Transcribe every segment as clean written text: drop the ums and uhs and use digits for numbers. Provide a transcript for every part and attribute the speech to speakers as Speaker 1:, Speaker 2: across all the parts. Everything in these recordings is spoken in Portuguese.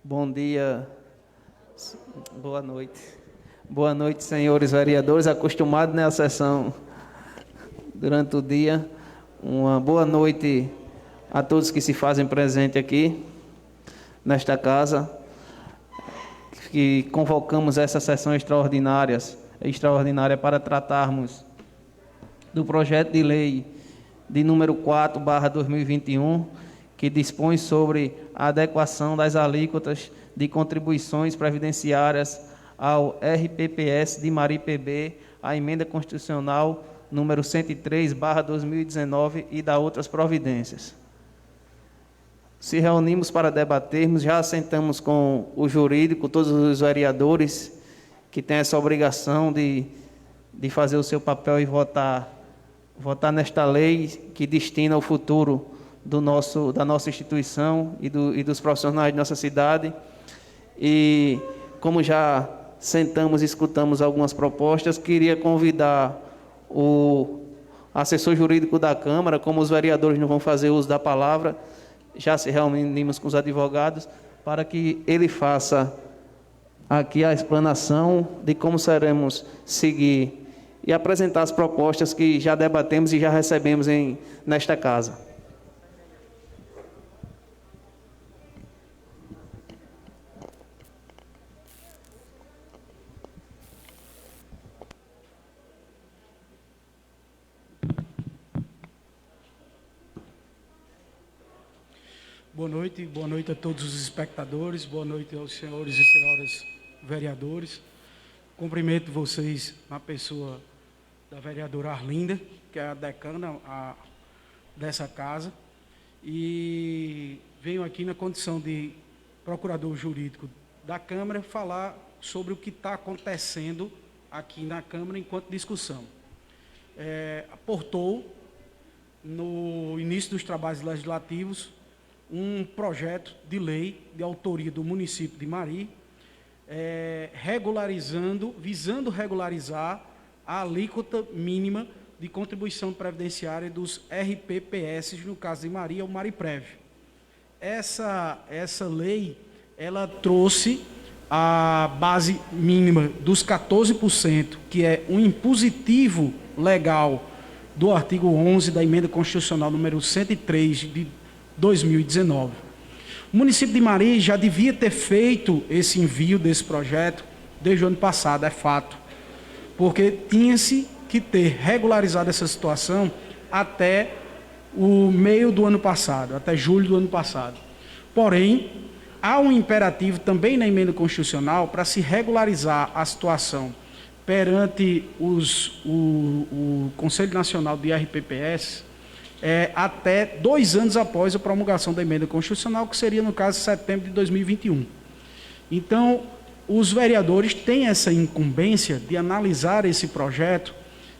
Speaker 1: Bom dia, boa noite. Boa noite, senhores vereadores, acostumados, né, à sessão durante o dia. Uma boa noite a todos que se fazem presente aqui, nesta casa, que convocamos essa sessão extraordinária para tratarmos do projeto de lei de número 4/2021, que dispõe sobre a adequação das alíquotas de contribuições previdenciárias ao RPPS de Mari-PB, a emenda constitucional número 103/2019 e da outras providências. Se reunimos para debatermos, já assentamos com o jurídico, todos os vereadores que têm essa obrigação de fazer o seu papel e votar nesta lei que destina o futuro da nossa instituição e dos profissionais de nossa cidade. E como já sentamos e escutamos algumas propostas, queria convidar o assessor jurídico da Câmara, como os vereadores não vão fazer uso da palavra, já se reunimos com os advogados, para que ele faça aqui a explanação de como seremos seguir e apresentar as propostas que já debatemos e já recebemos nesta casa.
Speaker 2: Boa noite a todos os espectadores, boa noite aos senhores e senhoras vereadores. Cumprimento vocês na pessoa da vereadora Arlinda, que é a decana dessa casa, e venho aqui na condição de procurador jurídico da Câmara falar sobre o que está acontecendo aqui na Câmara enquanto discussão. Aportou, no início dos trabalhos legislativos, um projeto de lei de autoria do município de Mari, visando regularizar a alíquota mínima de contribuição previdenciária dos RPPS, no caso de Mari, é o Mariprev. Essa lei, ela trouxe a base mínima dos 14%, que é um impositivo legal do artigo 11 da emenda constitucional número 103 de 2019. O município de Mari já devia ter feito esse envio desse projeto desde o ano passado, é fato, porque tinha-se que ter regularizado essa situação até o meio do ano passado, até julho do ano passado. Porém, há um imperativo também na emenda constitucional para se regularizar a situação perante o Conselho Nacional de RPPS, até 2 anos após a promulgação da emenda constitucional, que seria, no caso, setembro de 2021. Então, os vereadores têm essa incumbência de analisar esse projeto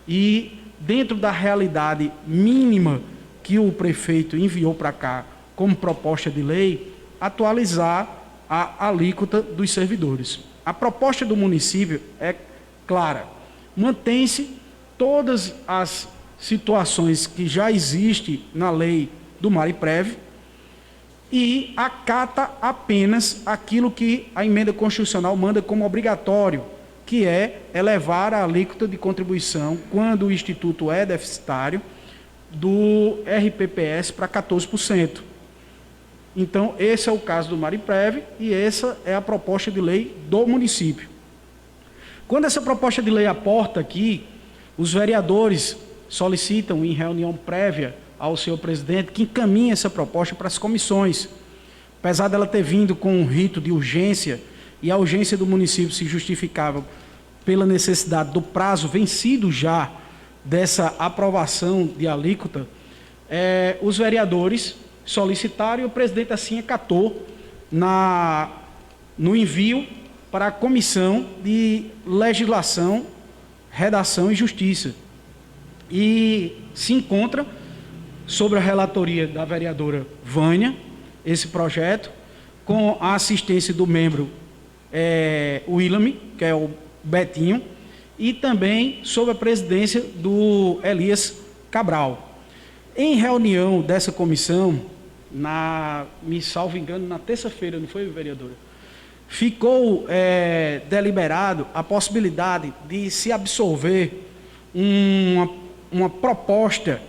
Speaker 2: e, dentro da realidade mínima que o prefeito enviou para cá como proposta de lei, atualizar a alíquota dos servidores. A proposta do município é clara: mantém-se todas as situações que já existem na lei do Mariprev e acata apenas aquilo que a emenda constitucional manda como obrigatório, que é elevar a alíquota de contribuição, quando o instituto é deficitário, do RPPS para 14%. Então, esse é o caso do Mariprev e essa é a proposta de lei do município. Quando essa proposta de lei aporta aqui, os vereadores solicitam em reunião prévia ao senhor presidente que encaminhe essa proposta para as comissões. Apesar dela ter vindo com um rito de urgência, e a urgência do município se justificava pela necessidade do prazo vencido já dessa aprovação de alíquota, os vereadores solicitaram e o presidente assim acatou no envio para a Comissão de Legislação, Redação e Justiça. E se encontra, sobre a relatoria da vereadora Vânia, esse projeto, com a assistência do membro William, que é o Betinho, e também sob a presidência do Elias Cabral. Em reunião dessa comissão, me salvo engano, na terça-feira, não foi, vereadora? ficou deliberado a possibilidade de se absorver uma proposta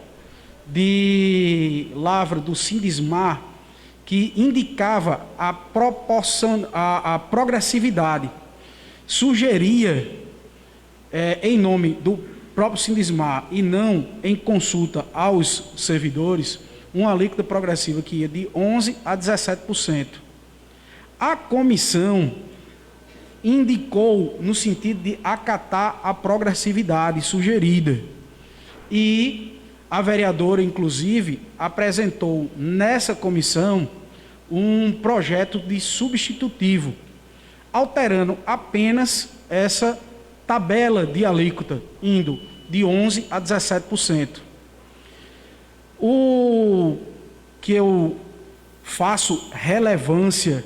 Speaker 2: de lavra do Sindismar que indicava a progressividade, sugeria, em nome do próprio Sindismar e não em consulta aos servidores, uma alíquota progressiva que ia de 11% a 17%. A comissão indicou no sentido de acatar a progressividade sugerida e a vereadora, inclusive, apresentou nessa comissão um projeto de substitutivo, alterando apenas essa tabela de alíquota, indo de 11% a 17%. O que eu faço relevância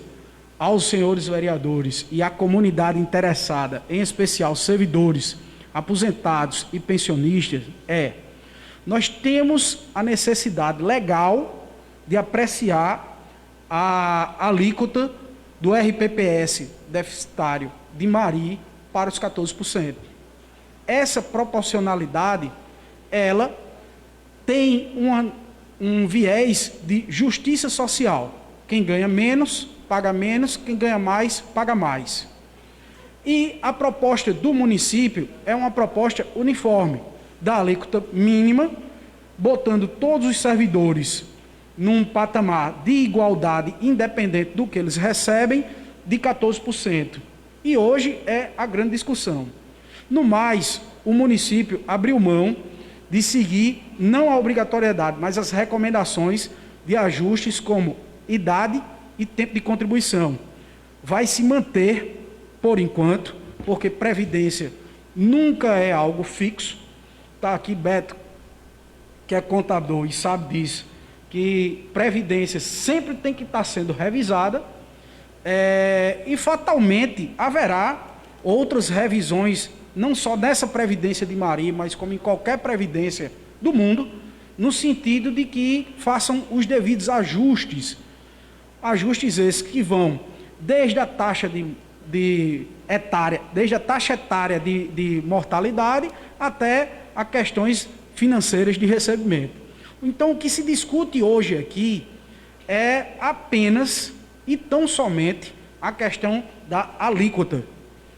Speaker 2: aos senhores vereadores e à comunidade interessada, em especial servidores, aposentados e pensionistas, nós temos a necessidade legal de apreciar a alíquota do RPPS deficitário de Mari para os 14%. Essa proporcionalidade, ela tem um viés de justiça social. Quem ganha menos, paga menos, quem ganha mais, paga mais. E a proposta do município é uma proposta uniforme, da alíquota mínima, botando todos os servidores num patamar de igualdade, independente do que eles recebem, de 14%. E hoje é a grande discussão. No mais, o município abriu mão de seguir não a obrigatoriedade, mas as recomendações de ajustes como idade e tempo de contribuição. Vai se manter, por enquanto, porque previdência nunca é algo fixo. Está aqui Beto, que é contador e sabe disso, que previdência sempre tem que estar sendo revisada, e fatalmente haverá outras revisões, não só dessa previdência de Mari, mas como em qualquer previdência do mundo, no sentido de que façam os devidos ajustes esses que vão desde a taxa etária de mortalidade até a questões financeiras de recebimento. Então, o que se discute hoje aqui é apenas e tão somente a questão da alíquota.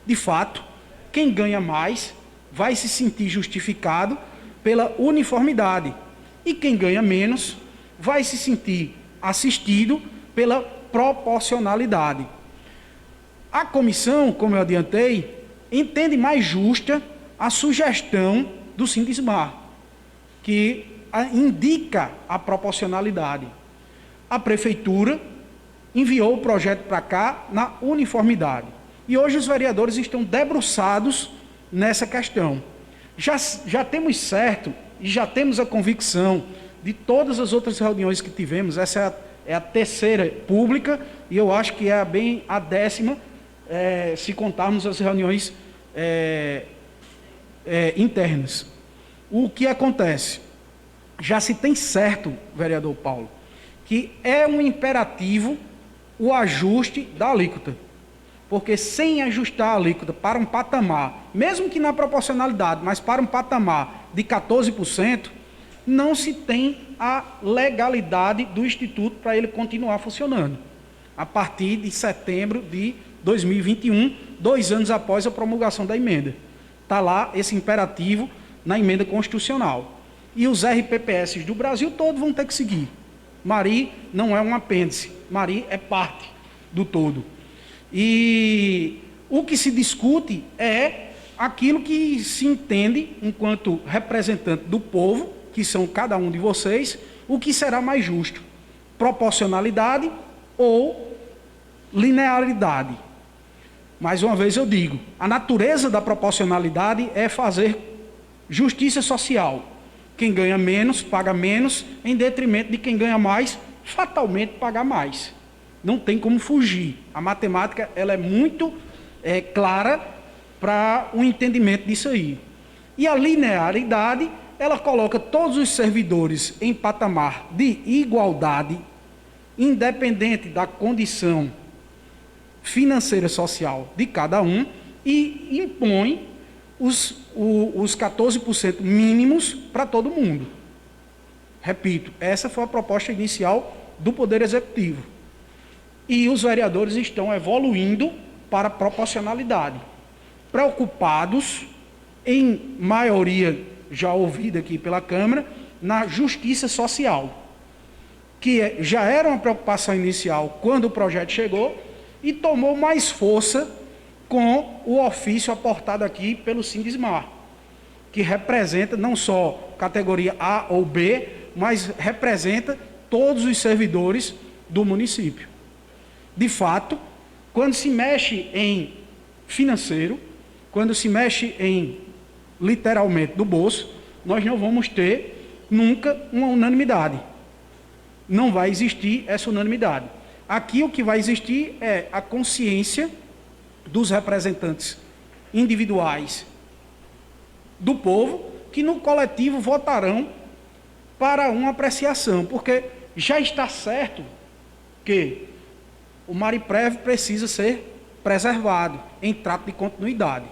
Speaker 2: De fato, quem ganha mais vai se sentir justificado pela uniformidade e quem ganha menos vai se sentir assistido pela proporcionalidade. A comissão, como eu adiantei, entende mais justa a sugestão do Sindismar, que indica a proporcionalidade. A prefeitura enviou o projeto para cá na uniformidade. E hoje os vereadores estão debruçados nessa questão. Já temos certo e já temos a convicção de todas as outras reuniões que tivemos, essa é a terceira pública e eu acho que é bem a 10ª, se contarmos as reuniões internas. O que acontece? Já se tem certo, vereador Paulo, que é um imperativo o ajuste da alíquota. Porque sem ajustar a alíquota para um patamar, mesmo que na proporcionalidade, mas para um patamar de 14%, não se tem a legalidade do Instituto para ele continuar funcionando. A partir de setembro de 2021, 2 anos após a promulgação da emenda. Está lá esse imperativo na emenda constitucional. E os RPPS do Brasil todo vão ter que seguir. Mari não é um apêndice, Mari é parte do todo. E o que se discute é aquilo que se entende enquanto representante do povo, que são cada um de vocês, o que será mais justo, proporcionalidade ou linearidade. Mais uma vez eu digo, a natureza da proporcionalidade é fazer justiça social. Quem ganha menos, paga menos, em detrimento de quem ganha mais, fatalmente paga mais. Não tem como fugir. A matemática ela é muito clara para o entendimento disso aí. E a linearidade, ela coloca todos os servidores em patamar de igualdade, independente da condição financeira social de cada um e impõe os 14% mínimos para todo mundo. Repito, essa foi a proposta inicial do Poder Executivo. E os vereadores estão evoluindo para a proporcionalidade, preocupados, em maioria já ouvida aqui pela Câmara, na justiça social, que já era uma preocupação inicial quando o projeto chegou e tomou mais força com o ofício aportado aqui pelo Sindismar, que representa não só categoria A ou B, mas representa todos os servidores do município. De fato, quando se mexe em financeiro, quando se mexe em literalmente do bolso, nós não vamos ter nunca uma unanimidade. Não vai existir essa unanimidade. Aqui o que vai existir é a consciência dos representantes individuais do povo, que no coletivo votarão para uma apreciação, porque já está certo que o Mariprev precisa ser preservado em trato de continuidade.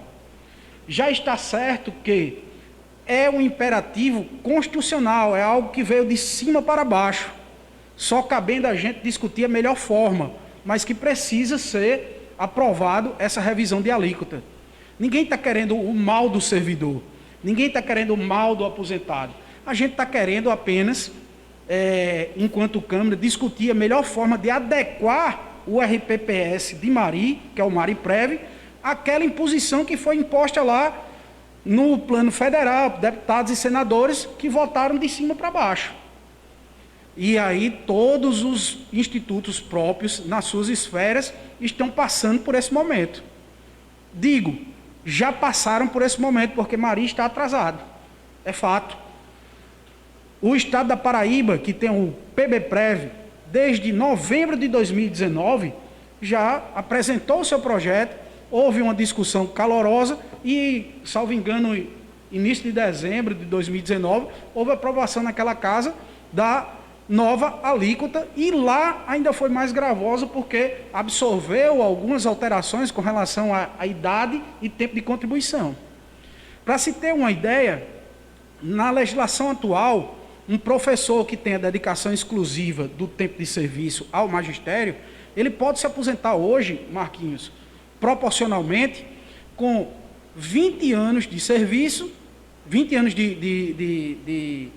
Speaker 2: Já está certo que é um imperativo constitucional, é algo que veio de cima para baixo, só cabendo a gente discutir a melhor forma, mas que precisa ser aprovado essa revisão de alíquota. Ninguém está querendo o mal do servidor, ninguém está querendo o mal do aposentado. A gente está querendo apenas, enquanto Câmara, discutir a melhor forma de adequar o RPPS de Mari, que é o Mariprev, àquela imposição que foi imposta lá no plano federal, deputados e senadores que votaram de cima para baixo. E aí todos os institutos próprios, nas suas esferas, estão passando por esse momento. Digo, já passaram por esse momento, porque Mari está atrasado. É fato. O estado da Paraíba, que tem o PBPrev, desde novembro de 2019, já apresentou o seu projeto, houve uma discussão calorosa e, salvo engano, início de dezembro de 2019, houve aprovação naquela casa da nova alíquota, e lá ainda foi mais gravosa porque absorveu algumas alterações com relação à idade e tempo de contribuição. Para se ter uma ideia, na legislação atual, um professor que tenha dedicação exclusiva do tempo de serviço ao magistério, ele pode se aposentar hoje, Marquinhos, proporcionalmente, com 20 anos de serviço, 20 anos de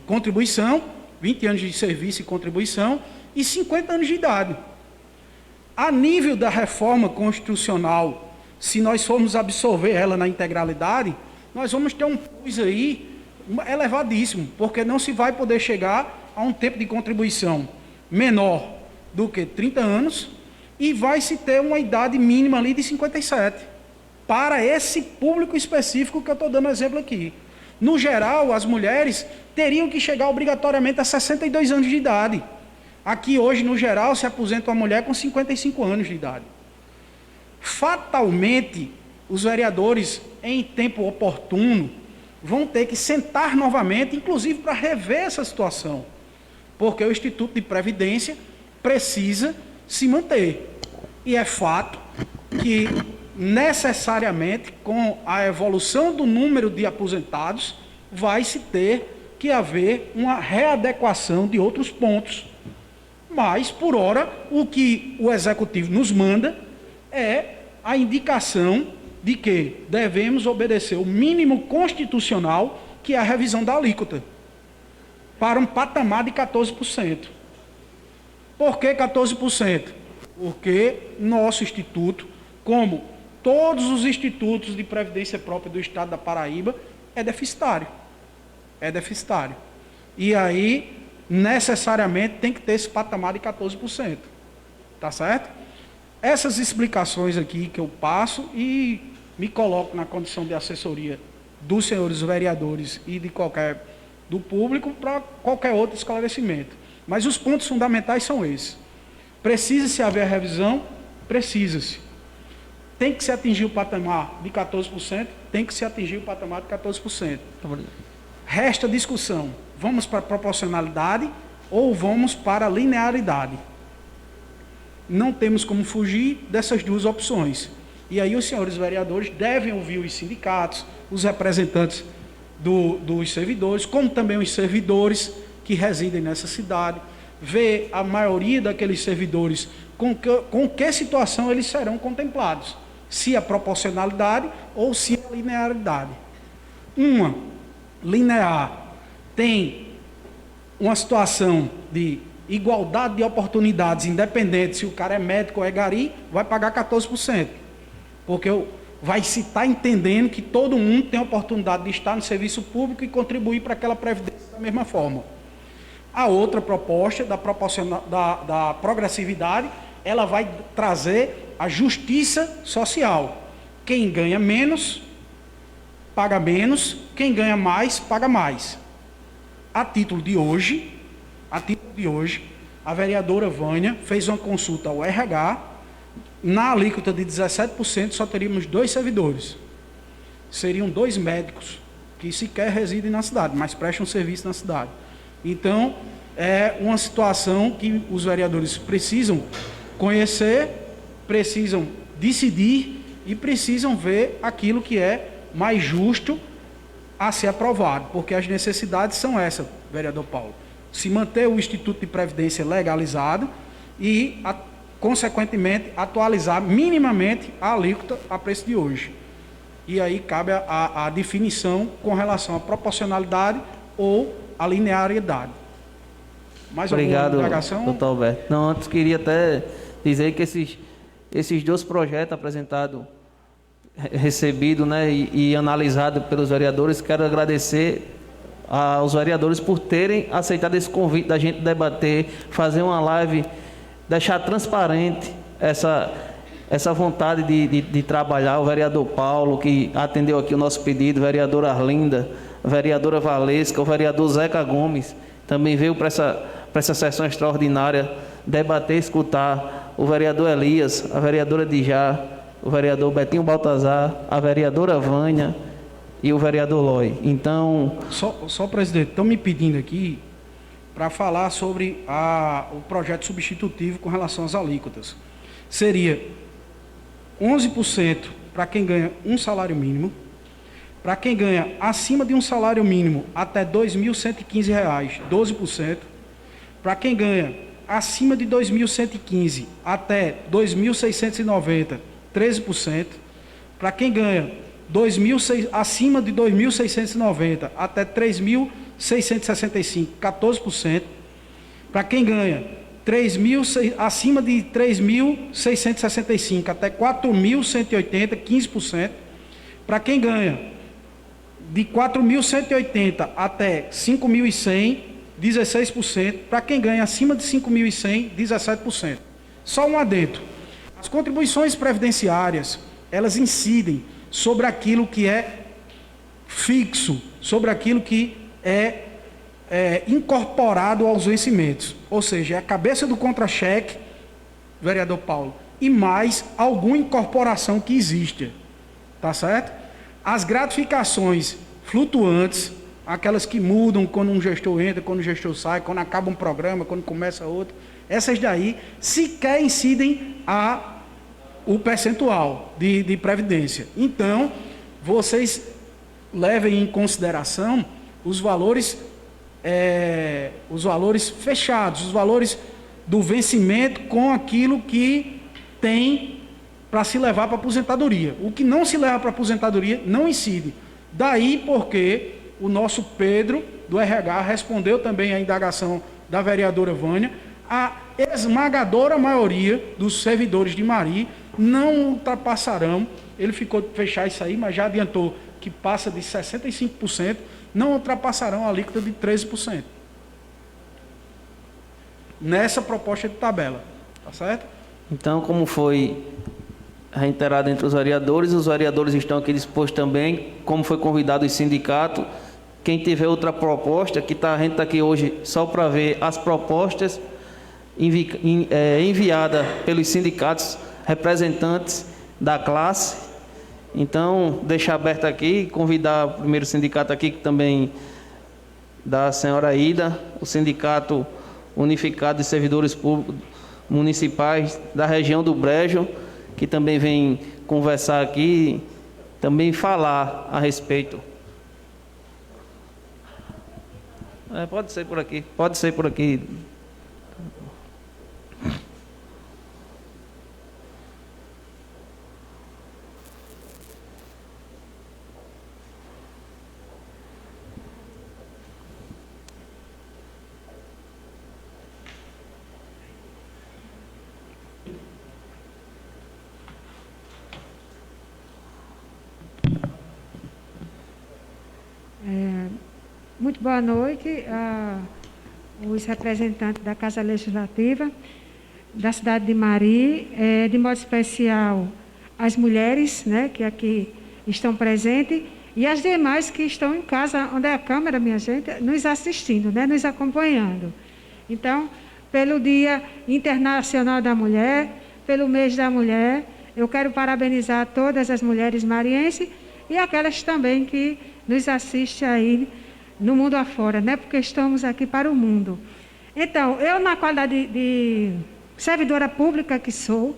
Speaker 2: contribuição, 20 anos de serviço e contribuição, e 50 anos de idade. A nível da reforma constitucional, se nós formos absorver ela na integralidade, nós vamos ter um plus aí elevadíssimo, porque não se vai poder chegar a um tempo de contribuição menor do que 30 anos, e vai se ter uma idade mínima ali de 57, para esse público específico que eu estou dando exemplo aqui. No geral, as mulheres teriam que chegar obrigatoriamente a 62 anos de idade. Aqui hoje, no geral, se aposenta uma mulher com 55 anos de idade. Fatalmente, os vereadores, em tempo oportuno, vão ter que sentar novamente, inclusive para rever essa situação, porque o Instituto de Previdência precisa se manter. E é fato que, necessariamente, com a evolução do número de aposentados, vai se ter que haver uma readequação de outros pontos. Mas, por hora, o que o Executivo nos manda é a indicação de que devemos obedecer o mínimo constitucional, que é a revisão da alíquota, para um patamar de 14%. Por que 14%? Porque nosso instituto, como todos os institutos de previdência própria do estado da Paraíba, é deficitário. É deficitário. E aí, necessariamente, tem que ter esse patamar de 14%. Tá certo? Essas explicações aqui que eu passo e me coloco na condição de assessoria dos senhores vereadores e do público para qualquer outro esclarecimento. Mas os pontos fundamentais são esses. Precisa-se haver a revisão? Precisa-se. Tem que se atingir o patamar de 14%? Tem que se atingir o patamar de 14%. Resta discussão. Vamos para a proporcionalidade ou vamos para a linearidade? não temos como fugir dessas duas opções. E aí os senhores vereadores devem ouvir os sindicatos, os representantes dos servidores, como também os servidores que residem nessa cidade, ver a maioria daqueles servidores com que situação eles serão contemplados, se a proporcionalidade ou se a linearidade. Uma linear tem uma situação de igualdade de oportunidades, independente se o cara é médico ou é gari, vai pagar 14%, porque vai se estar entendendo que todo mundo tem a oportunidade de estar no serviço público e contribuir para aquela previdência da mesma forma. A outra proposta da progressividade, ela vai trazer a justiça social. Quem ganha menos, paga menos, quem ganha mais, paga mais. A título de hoje, a vereadora Vânia fez uma consulta ao RH, na alíquota de 17% só teríamos 2 servidores. Seriam 2 médicos, que sequer residem na cidade, mas prestam serviço na cidade. Então, é uma situação que os vereadores precisam conhecer, precisam decidir e precisam ver aquilo que é mais justo a ser aprovado, porque as necessidades são essas, vereador Paulo. Se manter o Instituto de Previdência legalizado e, consequentemente, atualizar minimamente a alíquota a preço de hoje. E aí cabe a definição com relação à proporcionalidade ou à linearidade. Mais
Speaker 1: Obrigado,
Speaker 2: alguma indagação?
Speaker 1: doutor Alberto. Não, antes queria até dizer que esses 2 projetos apresentados, recebidos, né, e analisados pelos vereadores, quero agradecer aos vereadores por terem aceitado esse convite da gente debater, fazer uma live, deixar transparente essa vontade de trabalhar. O vereador Paulo, que atendeu aqui o nosso pedido, a vereadora Arlinda, a vereadora Valesca, o vereador Zeca Gomes, também veio para essa sessão extraordinária debater, escutar, o vereador Elias, a vereadora Dijá, o vereador Betinho Baltazar, a vereadora Vânia e o vereador Loi. Então...
Speaker 2: Só presidente, estão me pedindo aqui para falar sobre o projeto substitutivo com relação às alíquotas. Seria 11% para quem ganha um salário mínimo, para quem ganha acima de um salário mínimo até R$ 2.115, 12%, para quem ganha acima de R$ 2.115 até R$ 2.690, 13%, para quem ganha acima de 2.690 até 3.665, 14%, para quem ganha acima de 3.665 até 4.180, 15%, para quem ganha de 4.180 até 5.100, 16%, para quem ganha acima de 5.100, 17%. Só um adendo. As contribuições previdenciárias, elas incidem sobre aquilo que é fixo, sobre aquilo que é incorporado aos vencimentos. Ou seja, é a cabeça do contra-cheque, vereador Paulo, e mais alguma incorporação que existe. Tá certo? As gratificações flutuantes, aquelas que mudam quando um gestor entra, quando o gestor sai, quando acaba um programa, quando começa outro, essas daí sequer incidem o percentual de previdência. Então, vocês levem em consideração os valores fechados, os valores do vencimento com aquilo que tem para se levar para a aposentadoria. O que não se leva para a aposentadoria não incide. Daí porque o nosso Pedro, do RH, respondeu também à indagação da vereadora Vânia, a esmagadora maioria dos servidores de Mari não ultrapassarão, ele ficou de fechar isso aí, mas já adiantou que passa de 65%, não ultrapassarão a alíquota de 13%. Nessa proposta de tabela, tá certo?
Speaker 1: Então, como foi reiterado entre os vereadores estão aqui dispostos também, como foi convidado o sindicato, quem tiver outra proposta, a gente está aqui hoje só para ver as propostas enviadas pelos sindicatos representantes da classe. Então, deixar aberto aqui, convidar o primeiro sindicato aqui, que também da senhora Ida, o Sindicato Unificado de Servidores Públicos municipais da região do Brejo, que também vêm conversar aqui, também falar a respeito. Pode ser por aqui, pode ser por aqui.
Speaker 3: Muito boa noite os representantes da Casa Legislativa da cidade de Mari, de modo especial as mulheres, né, que aqui estão presentes, e as demais que estão em casa, onde é a câmera, minha gente, nos assistindo, né, nos acompanhando. Então, pelo Dia Internacional da Mulher, pelo mês da mulher, eu quero parabenizar todas as mulheres marienses e aquelas também que nos assistem aí no mundo afora, né? Porque estamos aqui para o mundo. Então, eu na qualidade de servidora pública que sou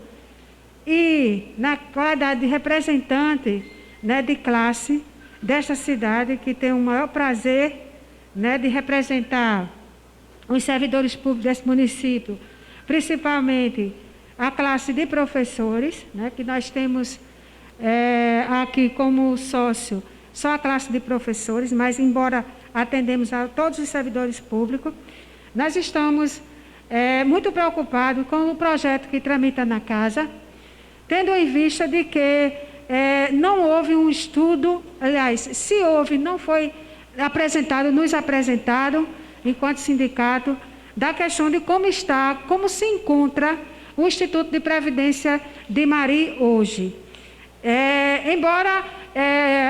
Speaker 3: e na qualidade de representante, né, de classe desta cidade, que tenho o maior prazer, né, de representar os servidores públicos desse município, principalmente a classe de professores, né, que nós temos aqui como sócio só a classe de professores, mas embora atendemos a todos os servidores públicos, nós estamos muito preocupados com o projeto que tramita na casa, tendo em vista de que não houve um estudo, aliás, se houve, não foi apresentado, nos apresentado, enquanto sindicato, da questão de como se encontra o Instituto de Previdência de Mari hoje. Embora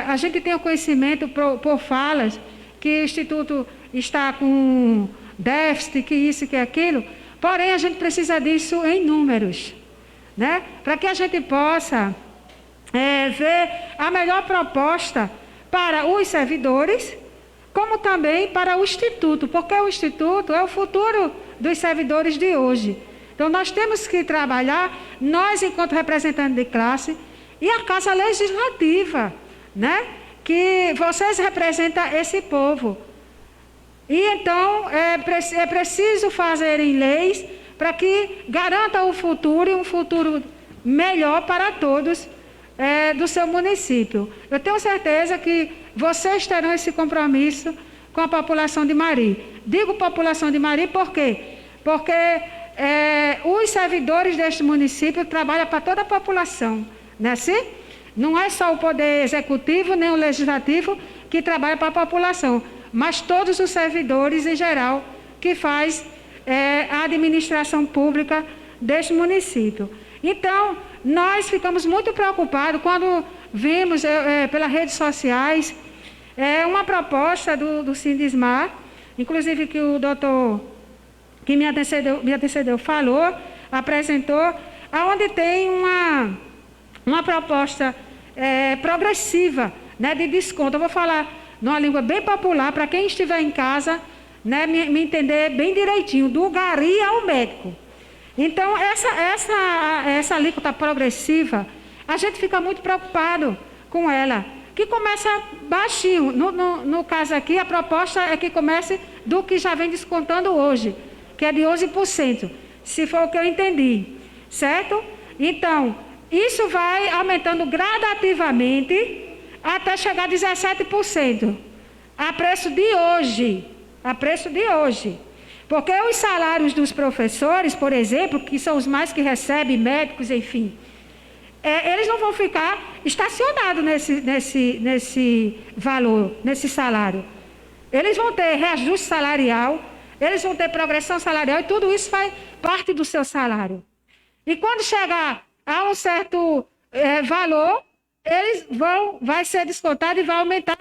Speaker 3: a gente tenha conhecimento por falas que o Instituto está com déficit, que isso, que aquilo, porém a gente precisa disso em números, né? Para que a gente possa ver a melhor proposta para os servidores, como também para o Instituto, porque o Instituto é o futuro dos servidores de hoje. Então nós temos que trabalhar, nós enquanto representantes de classe, e a Casa Legislativa, né? Que vocês representam esse povo. E então é preciso fazerem leis para que garanta o futuro e um futuro melhor para todos do seu município. Eu tenho certeza que vocês terão esse compromisso com a população de Mari. Digo população de Mari por quê? Porque os servidores deste município trabalham para toda a população. Não é assim? Não é só o poder executivo nem o legislativo que trabalha para a população, mas todos os servidores em geral que faz a administração pública deste município. Então, nós ficamos muito preocupados quando vimos pelas redes sociais uma proposta do Sindismar, inclusive que o doutor que me antecedeu falou, apresentou, onde tem uma proposta progressiva, né, de desconto. Eu vou falar numa língua bem popular, para quem estiver em casa, né, me entender bem direitinho, do gari ao médico. Então, essa alíquota progressiva, a gente fica muito preocupado com ela, que começa baixinho. No caso aqui, a proposta é que comece do que já vem descontando hoje, que é de 11%, se for o que eu entendi, certo? Então, isso vai aumentando gradativamente até chegar a 17%, a preço de hoje. Porque os salários dos professores, por exemplo, que são os mais que recebem, médicos, enfim, eles não vão ficar estacionados nesse valor, nesse salário. Eles vão ter reajuste salarial, eles vão ter progressão salarial, e tudo isso faz parte do seu salário. E quando chegar a um certo valor, vai ser descontado e vai aumentar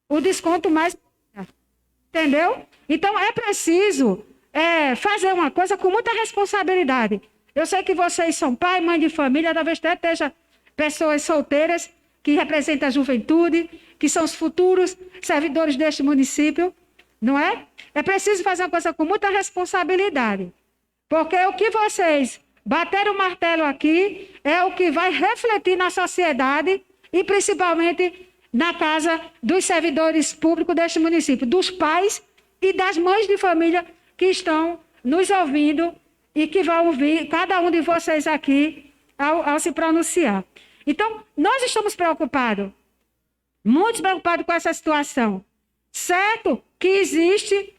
Speaker 3: o desconto mais. Entendeu? Então é preciso fazer uma coisa com muita responsabilidade. Eu sei que vocês são pai, mãe de família, talvez até esteja pessoas solteiras que representam a juventude, que são os futuros servidores deste município, não é? É preciso fazer uma coisa com muita responsabilidade. Porque o que vocês bateram o martelo aqui é o que vai refletir na sociedade e principalmente na casa dos servidores públicos deste município, dos pais e das mães de família que estão nos ouvindo e que vão ouvir cada um de vocês aqui ao se pronunciar. Então, nós estamos preocupados, muito preocupados com essa situação. Certo que existe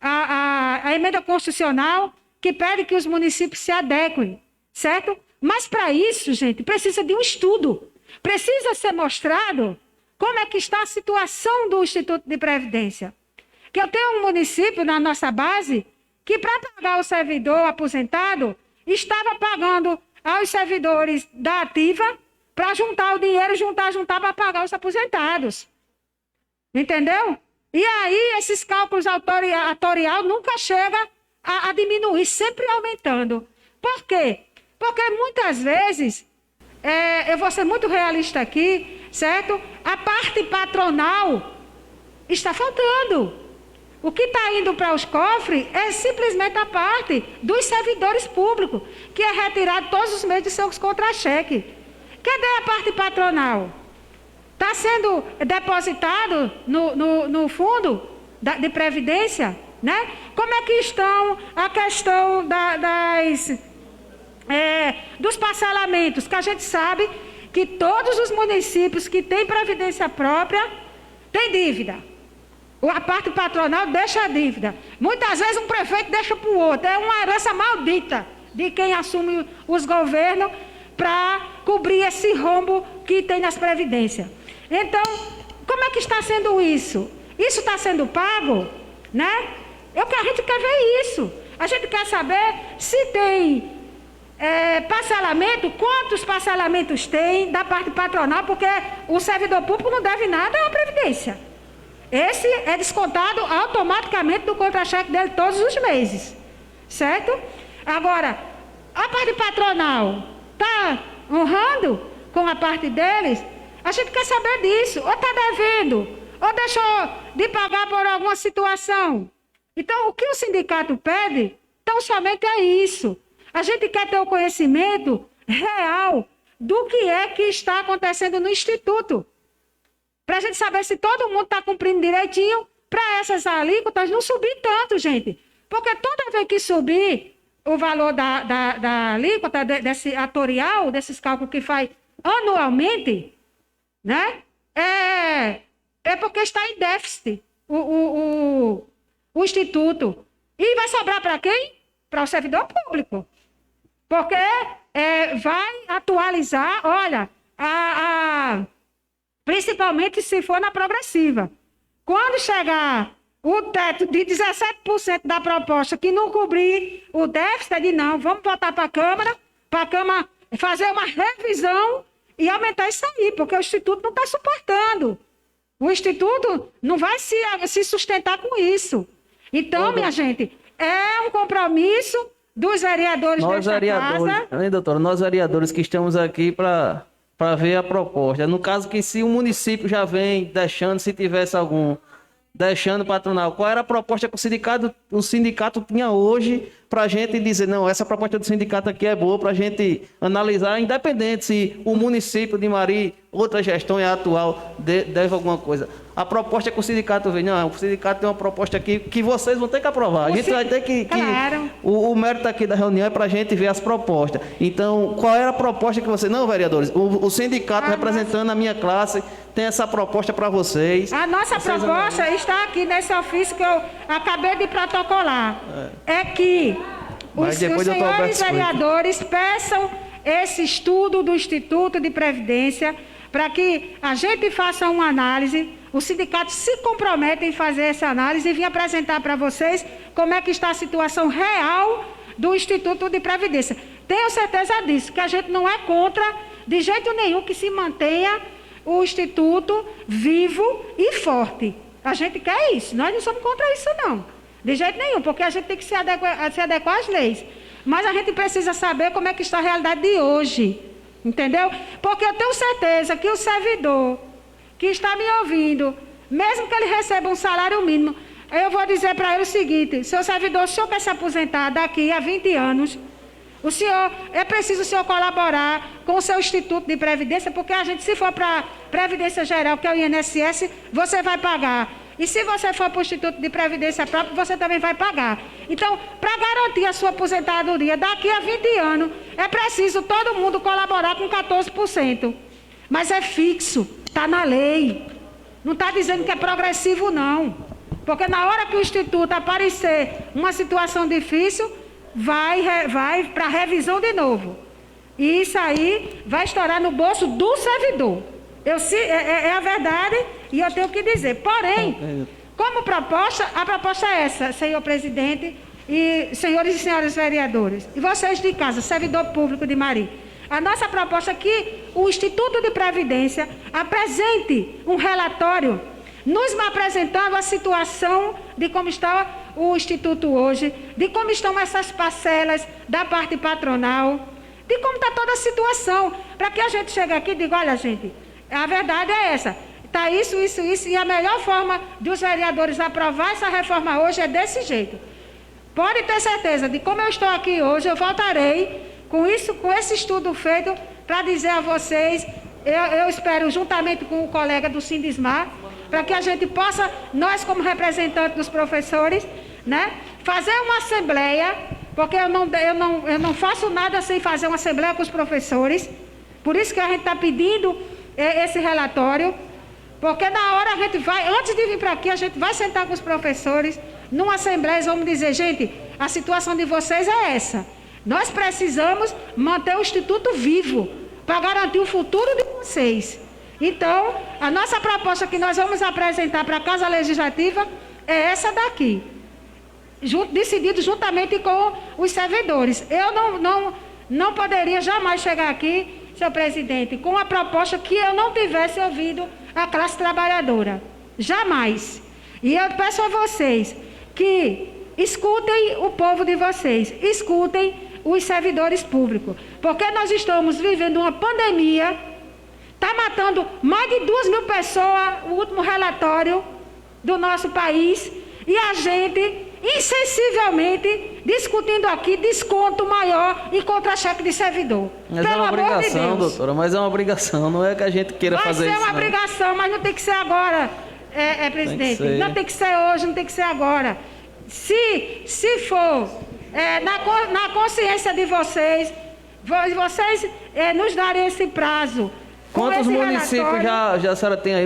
Speaker 3: a emenda constitucional que pede que os municípios se adequem, certo? Mas para isso, gente, precisa de um estudo. Precisa ser mostrado como é que está a situação do Instituto de Previdência. Que eu tenho um município na nossa base que, para pagar o servidor aposentado, estava pagando aos servidores da ativa para juntar o dinheiro, juntar para pagar os aposentados. Entendeu? E aí, esses cálculos atorial nunca chegam a diminuir, sempre aumentando. Por quê? Porque muitas vezes, eu vou ser muito realista aqui, certo? A parte patronal está faltando. O que está indo para os cofres é simplesmente a parte dos servidores públicos, que é retirado todos os meses de seus contra-cheques. Cadê a parte patronal? Está sendo depositado no fundo de previdência, né? Como é que estão a questão dos parcelamentos? Que a gente sabe que todos os municípios que têm previdência própria têm dívida. A parte patronal deixa a dívida. Muitas vezes um prefeito deixa para o outro. É uma herança maldita de quem assume os governos para cobrir esse rombo que tem nas previdências. Então, como é que está sendo isso? Isso está sendo pago, né? É o que a gente quer ver isso. A gente quer saber se tem parcelamento, quantos parcelamentos tem da parte patronal, porque o servidor público não deve nada à Previdência. Esse é descontado automaticamente do contra-cheque dele todos os meses, certo? Agora, a parte patronal está honrando com a parte deles? A gente quer saber disso. Ou está devendo, ou deixou de pagar por alguma situação. Então, o que o sindicato pede, tão somente é isso. A gente quer ter o conhecimento real do que é que está acontecendo no Instituto. Para a gente saber se todo mundo está cumprindo direitinho, para essas alíquotas não subir tanto, gente. Porque toda vez que subir o valor da alíquota, desse atorial, desses cálculos que faz anualmente, né? É porque está em déficit o Instituto. E vai sobrar para quem? Para o servidor público. Porque vai atualizar, olha, principalmente se for na progressiva. Quando chegar o teto de 17% da proposta que não cobrir o déficit, não, vamos botar para a Câmara fazer uma revisão e aumentar isso aí, porque o Instituto não está suportando. O Instituto não vai se sustentar com isso. Então, minha gente, é um compromisso dos vereadores desta casa.
Speaker 1: Doutora, nós vereadores que estamos aqui para ver a proposta. No caso que se o município já vem deixando, se tivesse algum, deixando patronal, qual era a proposta que o sindicato tinha hoje para a gente dizer, não, essa proposta do sindicato aqui é boa para a gente analisar, independente se o município de Mari, outra gestão é atual, deve alguma coisa. A proposta que o sindicato vem, não, o sindicato tem uma proposta aqui que vocês vão ter que aprovar. A gente vai ter que claro. O mérito aqui da reunião é para a gente ver as propostas. Então, qual era a proposta que vocês... Não, vereadores, o sindicato representando a minha classe tem essa proposta para vocês.
Speaker 3: A nossa proposta está aqui nesse ofício que eu acabei de protocolar. É que os senhores vereadores peçam esse estudo do Instituto de Previdência para que a gente faça uma análise, o sindicato se compromete em fazer essa análise e vir apresentar para vocês como é que está a situação real do Instituto de Previdência. Tenho certeza disso, que a gente não é contra de jeito nenhum que se mantenha o Instituto vivo e forte. A gente quer isso, nós não somos contra isso não, de jeito nenhum, porque a gente tem que se adequar às leis. Mas a gente precisa saber como é que está a realidade de hoje. Entendeu? Porque eu tenho certeza que o servidor que está me ouvindo, mesmo que ele receba um salário mínimo, Aí eu vou dizer para ele o seguinte: seu servidor, o senhor quer se aposentar daqui a 20 anos, é preciso o senhor colaborar com o seu Instituto de Previdência, porque a gente, se for para a Previdência Geral, que é o INSS, você vai pagar. E se você for para o Instituto de Previdência Própria, você também vai pagar. Então, para garantir a sua aposentadoria daqui a 20 anos, é preciso todo mundo colaborar com 14%. Mas é fixo, está na lei. Não está dizendo que é progressivo, não. Porque na hora que o Instituto aparecer uma situação difícil, vai para revisão de novo. E isso aí vai estourar no bolso do servidor. É a verdade e eu tenho que dizer. Porém, como proposta, a proposta é essa, senhor presidente, e senhores e senhoras vereadores, e vocês de casa, servidor público de Mari. A nossa proposta é que o Instituto de Previdência apresente um relatório nos apresentando a situação de como está o Instituto hoje, de como estão essas parcelas da parte patronal, de como está toda a situação, para que a gente chegue aqui e diga: olha, gente, a verdade é essa, está isso, e a melhor forma de os vereadores aprovar essa reforma hoje é desse jeito. Pode ter certeza de como eu estou aqui hoje, eu voltarei com esse estudo feito para dizer a vocês, eu espero, juntamente com o colega do Sindismar, para que a gente possa, nós como representantes dos professores, né, fazer uma assembleia, porque eu não faço nada sem fazer uma assembleia com os professores, por isso que a gente está pedindo esse relatório, porque na hora a gente vai, antes de vir para aqui, a gente vai sentar com os professores, numa assembleia, e vamos dizer: gente, a situação de vocês é essa, nós precisamos manter o Instituto vivo, para garantir o futuro de vocês. Então, a nossa proposta que nós vamos apresentar para a Casa Legislativa é essa daqui, decidido juntamente com os servidores. Eu não poderia jamais chegar aqui, senhor presidente, com uma proposta que eu não tivesse ouvido a classe trabalhadora. Jamais. E eu peço a vocês que escutem o povo de vocês, escutem os servidores públicos, porque nós estamos vivendo uma pandemia, está matando mais de 2.000 pessoas, o último relatório do nosso país, e a gente, insensivelmente, discutindo aqui desconto maior em contra-cheque de servidor.
Speaker 1: Mas é uma obrigação, doutora, mas é uma obrigação, não é que a gente queira fazer isso.
Speaker 3: Vai ser uma obrigação, mas não tem que ser agora, presidente. Não tem que ser hoje, não tem que ser agora. Se for na consciência de vocês nos darem esse prazo.
Speaker 1: Quantos municípios já a senhora tem aí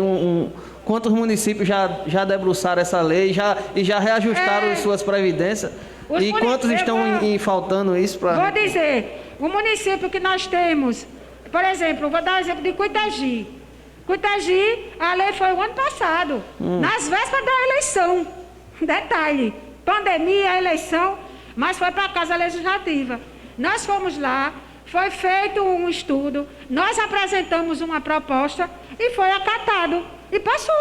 Speaker 1: quantos municípios já debruçaram essa lei e já reajustaram suas previdências? E quantos estão faltando isso para...
Speaker 3: Vou dizer, o município que nós temos, por exemplo, vou dar o exemplo de Cuitagi. Cuitagi, a lei foi o ano passado, nas vésperas da eleição. Detalhe, pandemia, eleição, mas foi para a Casa Legislativa. Nós fomos lá, foi feito um estudo, nós apresentamos uma proposta e foi acatado. E passou.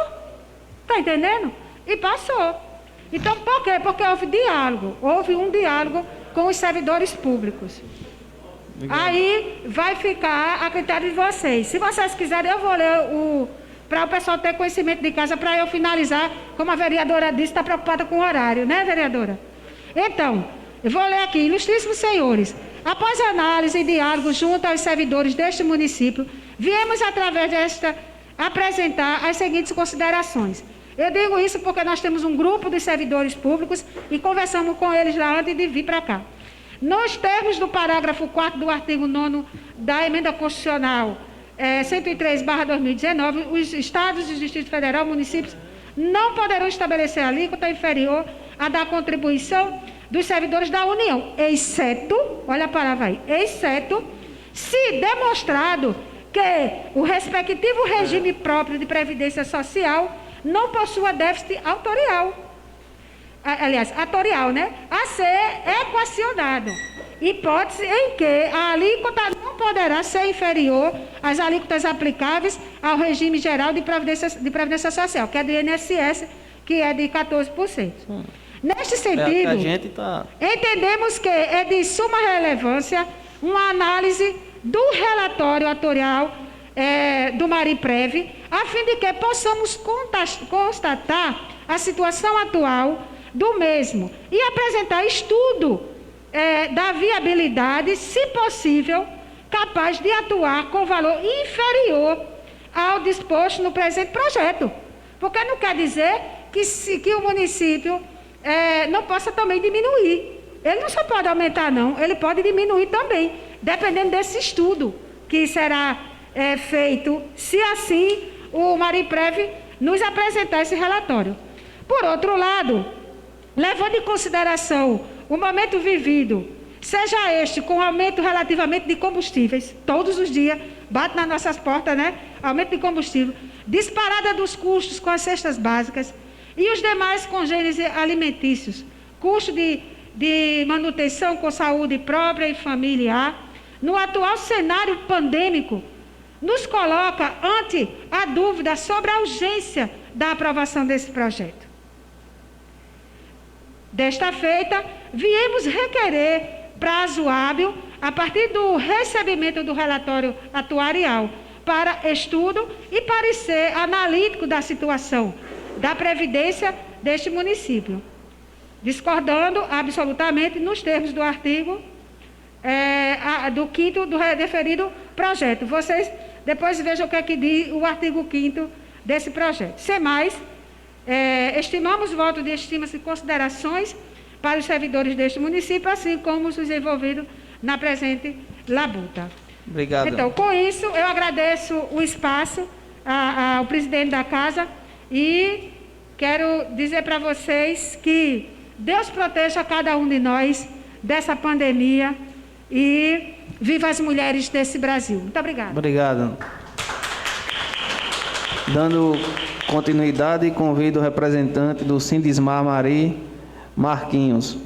Speaker 3: Está entendendo? E passou. Então, por quê? Porque houve um diálogo com os servidores públicos. Obrigado. Aí vai ficar a critério de vocês. Se vocês quiserem, eu vou ler para o pessoal ter conhecimento de casa, para eu finalizar, como a vereadora disse, está preocupada com o horário, né, vereadora? Então, eu vou ler aqui: ilustríssimos senhores, após análise e diálogo junto aos servidores deste município, viemos através desta apresentar as seguintes considerações. Eu digo isso porque nós temos um grupo de servidores públicos e conversamos com eles lá antes de vir para cá. Nos termos do parágrafo 4º do artigo 9º da Emenda Constitucional 103/2019, os estados e o Distrito Federal, municípios, não poderão estabelecer alíquota inferior à da contribuição dos servidores da União, exceto, olha a palavra aí, exceto se demonstrado que o respectivo regime próprio de previdência social não possua déficit atorial, né, a ser equacionado, hipótese em que a alíquota não poderá ser inferior às alíquotas aplicáveis ao regime geral de previdência social, que é do INSS, que é de 14%. Neste sentido, entendemos que é de suma relevância uma análise do relatório atorial do Mariprev, a fim de que possamos constatar a situação atual do mesmo e apresentar estudo da viabilidade, se possível, capaz de atuar com valor inferior ao disposto no presente projeto. Porque não quer dizer que o município não possa também diminuir. Ele não só pode aumentar, não, ele pode diminuir também, dependendo desse estudo que será feito, se assim o Mariprev nos apresentar esse relatório. Por outro lado, levando em consideração o momento vivido, seja este com aumento relativamente de combustíveis, todos os dias, bate nas nossas portas, né? Aumento de combustível, disparada dos custos com as cestas básicas e os demais congêneres alimentícios, custo de manutenção com saúde própria e familiar, no atual cenário pandêmico, nos coloca ante a dúvida sobre a urgência da aprovação desse projeto. Desta feita, viemos requerer prazo hábil a partir do recebimento do relatório atuarial para estudo e parecer analítico da situação da Previdência deste município, discordando absolutamente nos termos do artigo do 5º do referido projeto. Vocês depois vejam o que é que diz o artigo 5º desse projeto. Sem mais, estimamos voto de estimas e considerações para os servidores deste município, assim como os envolvidos na presente labuta.
Speaker 1: Obrigado.
Speaker 3: Então, com isso, eu agradeço o espaço ao presidente da casa e quero dizer para vocês que Deus proteja cada um de nós dessa pandemia e viva as mulheres desse Brasil. Muito obrigada.
Speaker 1: Obrigado. Dando continuidade, convido o representante do Sindismar Mari, Marquinhos,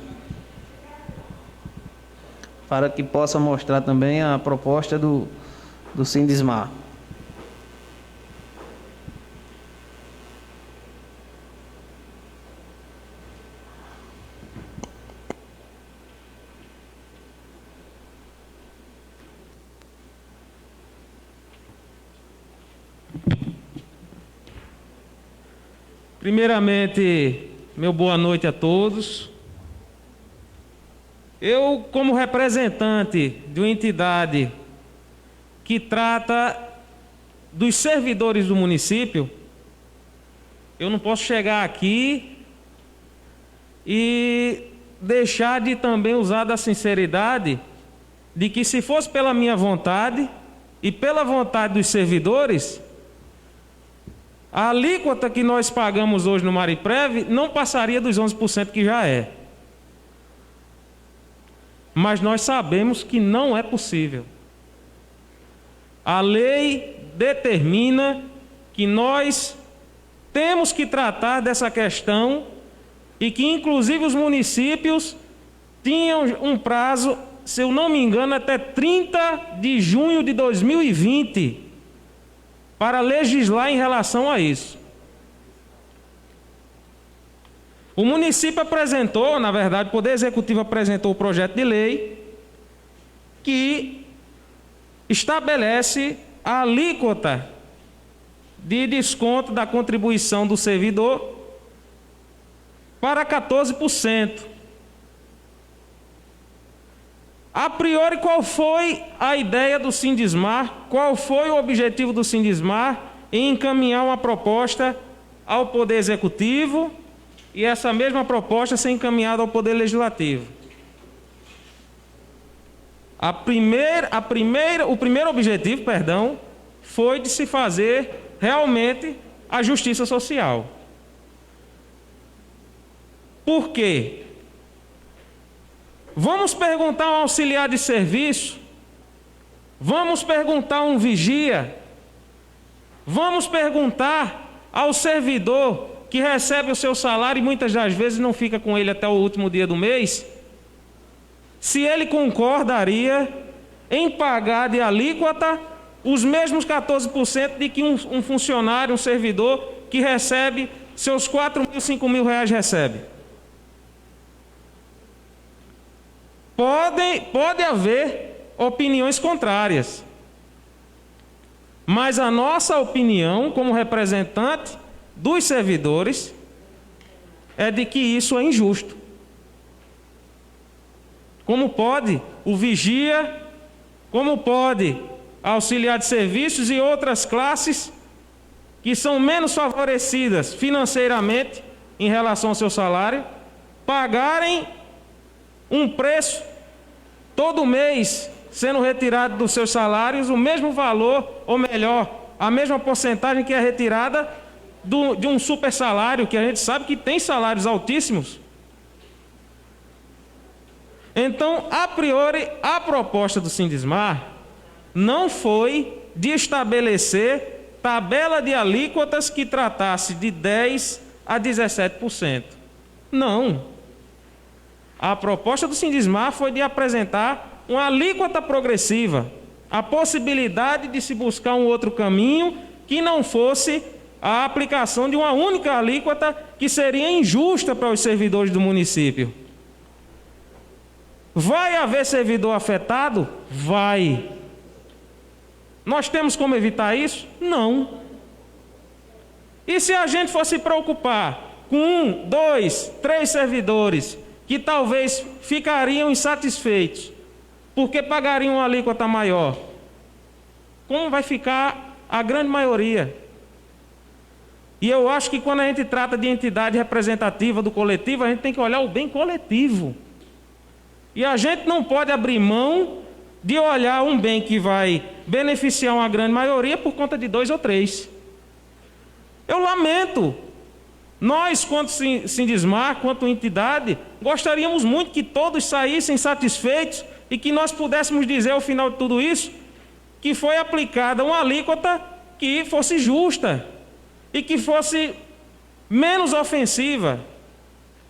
Speaker 1: para que possa mostrar também a proposta do Sindismar.
Speaker 4: Primeiramente, meu boa noite a todos. Eu, como representante de uma entidade que trata dos servidores do município, eu não posso chegar aqui e deixar de também usar da sinceridade de que, se fosse pela minha vontade e pela vontade dos servidores, a alíquota que nós pagamos hoje no Mariprev não passaria dos 11% que já é. Mas nós sabemos que não é possível. A lei determina que nós temos que tratar dessa questão e que, inclusive, os municípios tinham um prazo, se eu não me engano, até 30 de junho de 2020 para legislar em relação a isso. O município apresentou, na verdade, o Poder Executivo apresentou o projeto de lei que estabelece a alíquota de desconto da contribuição do servidor para 14%. A priori, qual foi a ideia do Sindismar? Qual foi o objetivo do Sindismar em encaminhar uma proposta ao Poder Executivo e essa mesma proposta ser encaminhada ao Poder Legislativo? O primeiro objetivo, foi de se fazer realmente a justiça social. Por quê? Vamos perguntar a um auxiliar de serviço, vamos perguntar a um vigia, vamos perguntar ao servidor que recebe o seu salário e muitas das vezes não fica com ele até o último dia do mês, se ele concordaria em pagar de alíquota os mesmos 14% de que um funcionário, um servidor que recebe seus 4 mil, 5 mil reais recebe. Pode haver opiniões contrárias, mas a nossa opinião, como representante dos servidores, é de que isso é injusto. Como pode o vigia, como pode auxiliar de serviços e outras classes que são menos favorecidas financeiramente em relação ao seu salário, pagarem um preço todo mês sendo retirado dos seus salários o mesmo valor, ou melhor, a mesma porcentagem que é retirada de um super salário, que a gente sabe que tem salários altíssimos. Então, a priori, a proposta do Sindismar não foi de estabelecer tabela de alíquotas que tratasse de 10% a 17%. Não. A proposta do Sindismar foi de apresentar uma alíquota progressiva, a possibilidade de se buscar um outro caminho que não fosse a aplicação de uma única alíquota que seria injusta para os servidores do município. Vai haver servidor afetado? Vai. Nós temos como evitar isso? Não. E se a gente fosse se preocupar com 1, 2, 3 servidores que talvez ficariam insatisfeitos porque pagariam uma alíquota maior, como vai ficar a grande maioria? E eu acho que quando a gente trata de entidade representativa do coletivo, a gente tem que olhar o bem coletivo. E a gente não pode abrir mão de olhar um bem que vai beneficiar uma grande maioria por conta de 2 ou 3. Eu lamento. Nós, quanto Sindismar, quanto entidade, gostaríamos muito que todos saíssem satisfeitos e que nós pudéssemos dizer ao final de tudo isso que foi aplicada uma alíquota que fosse justa e que fosse menos ofensiva.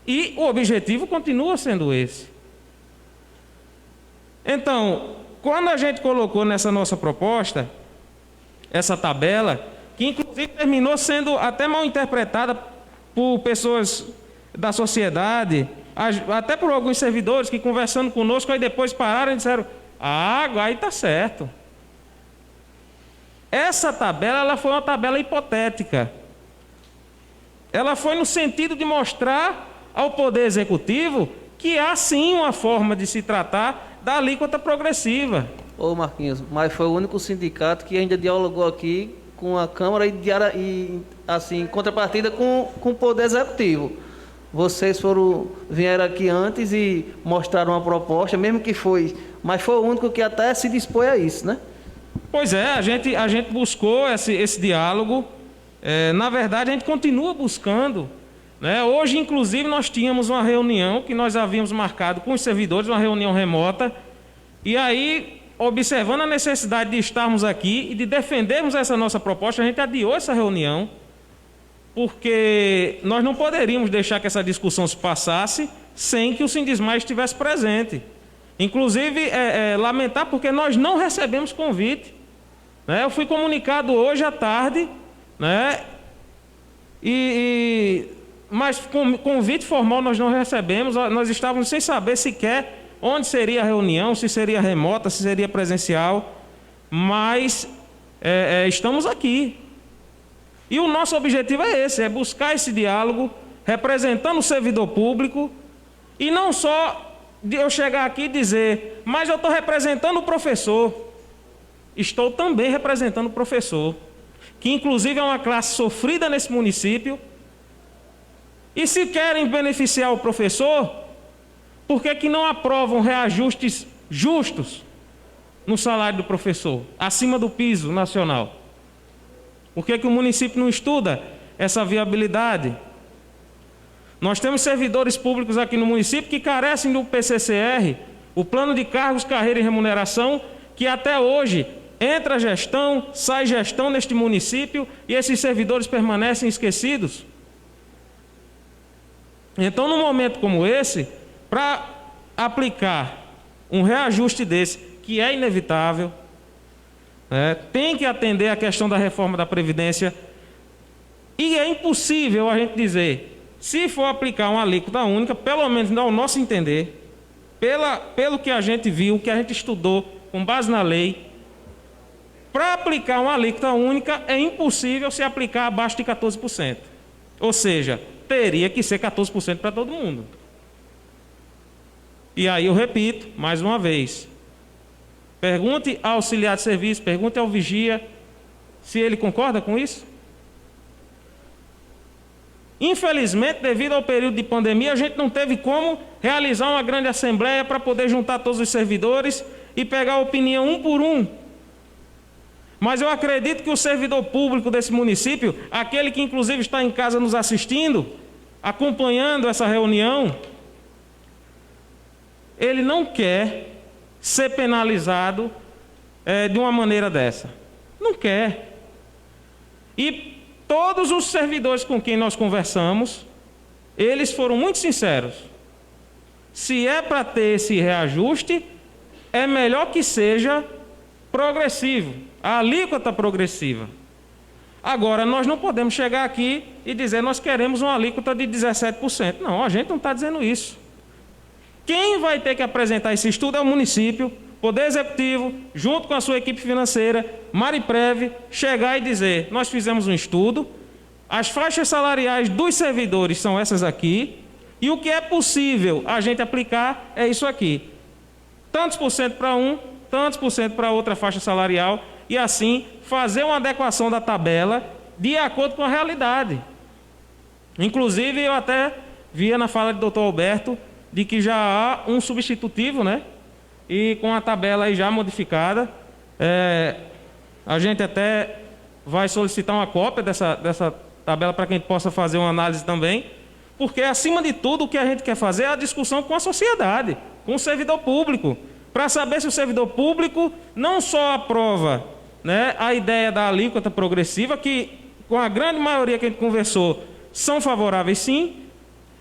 Speaker 4: E o objetivo continua sendo esse. Então, quando a gente colocou nessa nossa proposta, essa tabela, que inclusive terminou sendo até mal interpretada por pessoas da sociedade, até por alguns servidores que conversando conosco, aí depois pararam e disseram, aí está certo. Essa tabela, ela foi uma tabela hipotética. Ela foi no sentido de mostrar ao Poder Executivo que há sim uma forma de se tratar da alíquota progressiva.
Speaker 1: Ô Marquinhos, mas foi o único sindicato que ainda dialogou aqui com a Câmara e assim, em contrapartida com o Poder Executivo. Vocês vieram aqui antes e mostraram uma proposta, mesmo que mas foi o único que até se dispôs a isso, né?
Speaker 4: Pois é, a gente buscou esse diálogo. Na verdade, a gente continua buscando, né? Hoje, inclusive, nós tínhamos uma reunião que nós havíamos marcado com os servidores, uma reunião remota, e aí, observando a necessidade de estarmos aqui e de defendermos essa nossa proposta, a gente adiou essa reunião, porque nós não poderíamos deixar que essa discussão se passasse sem que o Sindismar estivesse presente. Inclusive, lamentar porque nós não recebemos convite, né? Eu fui comunicado hoje à tarde, né? Mas convite formal nós não recebemos, nós estávamos sem saber sequer onde seria a reunião, se seria remota, se seria presencial, mas estamos aqui. E o nosso objetivo é esse, é buscar esse diálogo, representando o servidor público, e não só de eu chegar aqui e dizer, mas eu estou representando o professor. Estou também representando o professor, que inclusive é uma classe sofrida nesse município. E se querem beneficiar o professor, por que não aprovam reajustes justos no salário do professor, acima do piso nacional? Por que o município não estuda essa viabilidade? Nós temos servidores públicos aqui no município que carecem do PCCR, o Plano de Cargos, Carreira e Remuneração, que até hoje entra gestão, sai gestão neste município e esses servidores permanecem esquecidos. Então, num momento como esse, para aplicar um reajuste desse, que é inevitável, tem que atender a questão da reforma da Previdência, e é impossível a gente dizer, se for aplicar uma alíquota única, pelo menos ao nosso entender, pelo que a gente viu, que a gente estudou com base na lei, para aplicar uma alíquota única é impossível se aplicar abaixo de 14%. Ou seja, teria que ser 14% para todo mundo. E aí eu repito, mais uma vez, pergunte ao auxiliar de serviço, pergunte ao vigia, se ele concorda com isso. Infelizmente, devido ao período de pandemia, a gente não teve como realizar uma grande assembleia para poder juntar todos os servidores e pegar a opinião um por um. Mas eu acredito que o servidor público desse município, aquele que inclusive está em casa nos assistindo, acompanhando essa reunião, ele não quer ser penalizado de uma maneira dessa. Não quer. E todos os servidores com quem nós conversamos, eles foram muito sinceros. Se é para ter esse reajuste, é melhor que seja progressivo, a alíquota progressiva. Agora, nós não podemos chegar aqui e dizer nós queremos uma alíquota de 17%. Não, a gente não está dizendo isso. Quem vai ter que apresentar esse estudo é o município, Poder Executivo, junto com a sua equipe financeira, Mariprev, chegar e dizer, nós fizemos um estudo, as faixas salariais dos servidores são essas aqui, e o que é possível a gente aplicar é isso aqui. Tantos por cento para um, tantos por cento para outra faixa salarial, e assim fazer uma adequação da tabela de acordo com a realidade. Inclusive, eu até via na fala do Dr. Alberto de que já há um substitutivo, né? E com a tabela aí já modificada, a gente até vai solicitar uma cópia dessa tabela para que a gente possa fazer uma análise também, porque, acima de tudo, o que a gente quer fazer é a discussão com a sociedade, com o servidor público, para saber se o servidor público não só aprova, né, a ideia da alíquota progressiva, que, com a grande maioria que a gente conversou, são favoráveis sim,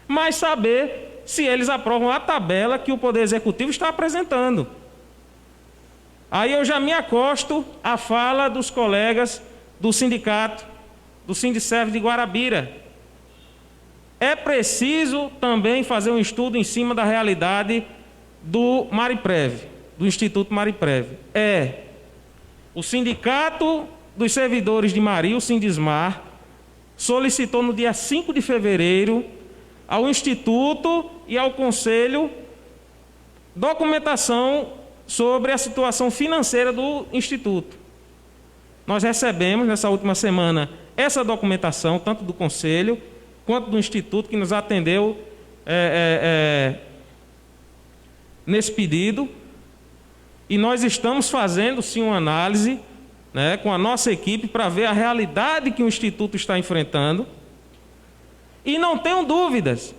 Speaker 4: mas saber se eles aprovam a tabela que o Poder Executivo está apresentando. Aí eu já me acosto à fala dos colegas do sindicato, do Sindiserv de Guarabira. É preciso também fazer um estudo em cima da realidade do Mariprev, do Instituto Mariprev. O Sindicato dos Servidores de Mari, o Sindismar, solicitou no dia 5 de fevereiro ao Instituto e ao Conselho documentação sobre a situação financeira do Instituto. Nós recebemos nessa última semana essa documentação, tanto do Conselho quanto do Instituto, que nos atendeu nesse pedido, e nós estamos fazendo sim uma análise, né, com a nossa equipe para ver a realidade que o Instituto está enfrentando. E não tenham dúvidas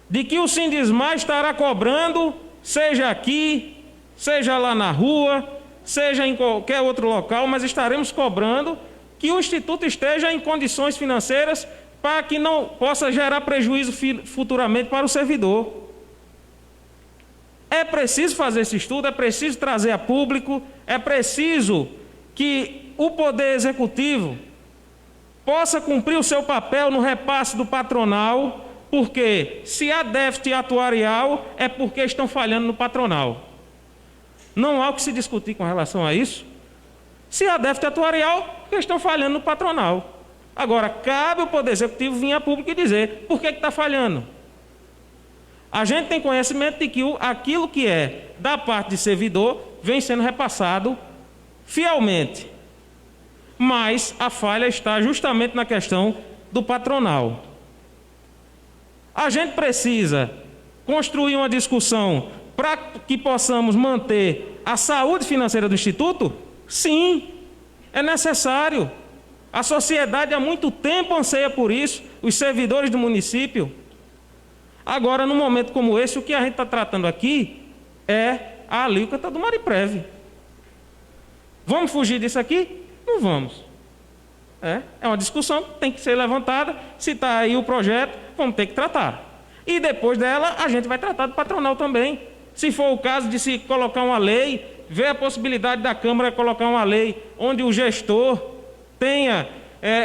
Speaker 4: de que o Sindismar estará cobrando, seja aqui, seja lá na rua, seja em qualquer outro local, mas estaremos cobrando que o Instituto esteja em condições financeiras para que não possa gerar prejuízo futuramente para o servidor. É preciso fazer esse estudo, é preciso trazer a público, é preciso que o Poder Executivo possa cumprir o seu papel no repasse do patronal, porque se há déficit atuarial é porque estão falhando no patronal. Não há o que se discutir com relação a isso. Se há déficit atuarial, porque estão falhando no patronal. Agora, cabe ao Poder Executivo vir a público e dizer por que está falhando. A gente tem conhecimento de que aquilo que é da parte de servidor vem sendo repassado fielmente. Mas a falha está justamente na questão do patronal. A gente precisa construir uma discussão para que possamos manter a saúde financeira do Instituto? Sim, é necessário. A sociedade há muito tempo anseia por isso, os servidores do município. Agora, num momento como esse, o que a gente está tratando aqui é a alíquota do Mariprev. Vamos fugir disso aqui? Não vamos. É uma discussão que tem que ser levantada. Se está aí o projeto, vamos ter que tratar. E depois dela, a gente vai tratar do patronal também. Se for o caso de se colocar uma lei, ver a possibilidade da Câmara colocar uma lei onde o gestor tenha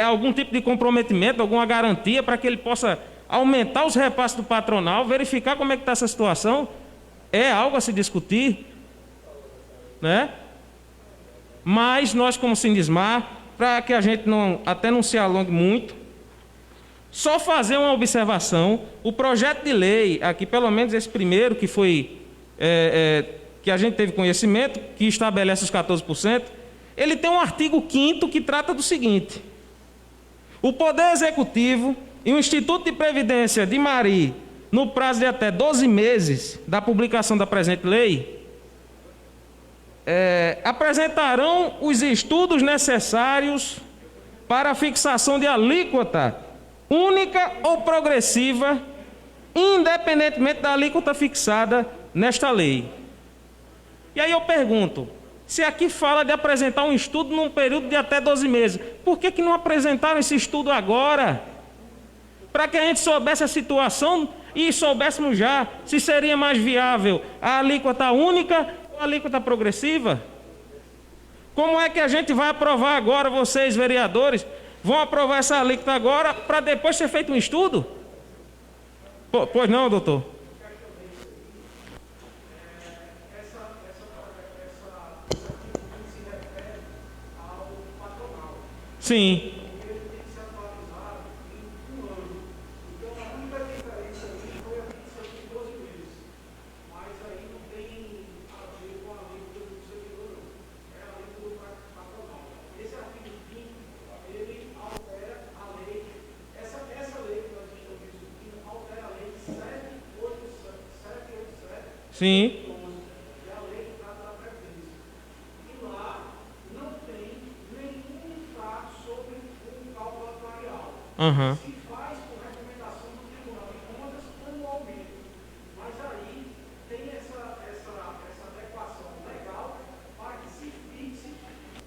Speaker 4: algum tipo de comprometimento, alguma garantia para que ele possa aumentar os repasses do patronal, verificar como é que está essa situação, é algo a se discutir, né? Mas nós, como Sindismar, para que a gente até não se alongue muito, só fazer uma observação. O projeto de lei, aqui pelo menos esse primeiro que foi, que a gente teve conhecimento, que estabelece os 14%, ele tem um artigo 5º que trata do seguinte: o Poder Executivo e o Instituto de Previdência de Mari, no prazo de até 12 meses da publicação da presente lei, apresentarão os estudos necessários para a fixação de alíquota única ou progressiva, independentemente da alíquota fixada nesta lei. E aí eu pergunto, se aqui fala de apresentar um estudo num período de até 12 meses, por que não apresentaram esse estudo agora? Para que a gente soubesse a situação e soubéssemos já se seria mais viável a alíquota única ou a alíquota progressiva. Como é que a gente vai aprovar agora, vocês vereadores, vão aprovar essa alíquota agora para depois ser feito um estudo? Pois não, doutor? Sim. Sim. Uhum. Se faz por recomendação do Tribunal de Contas anualmente. Mas aí tem essa adequação legal para que se fixe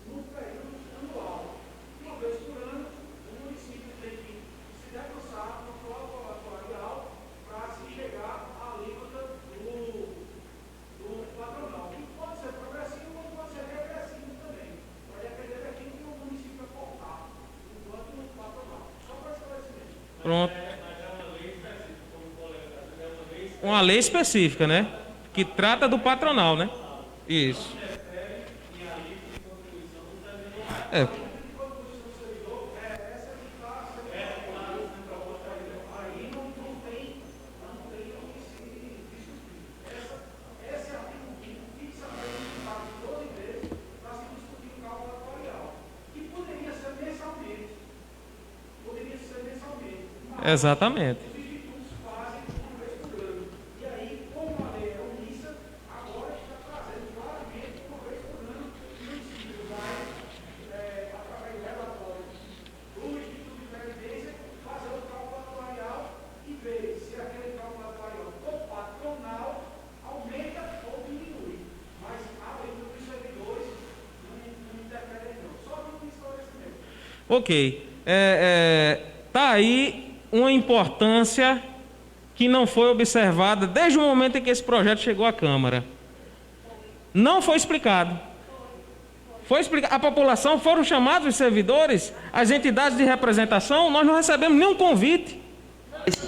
Speaker 4: no período anual. Uma vez por ano, o município tem que se debruçar no cálculo atuarial para se chegar à alíquota do patronal, que pode ser progressivo ou pode ser regressivo também. Vai depender daquilo que o município aportar, enquanto no patronal. Pronto. Uma lei específica, né? Que trata do patronal, né? Isso. Exatamente. Ok. Tá aí uma importância que não foi observada desde o momento em que esse projeto chegou à Câmara. Não foi explicado. Foi explicado. A população, foram chamados os servidores, as entidades de representação, nós não recebemos nenhum convite.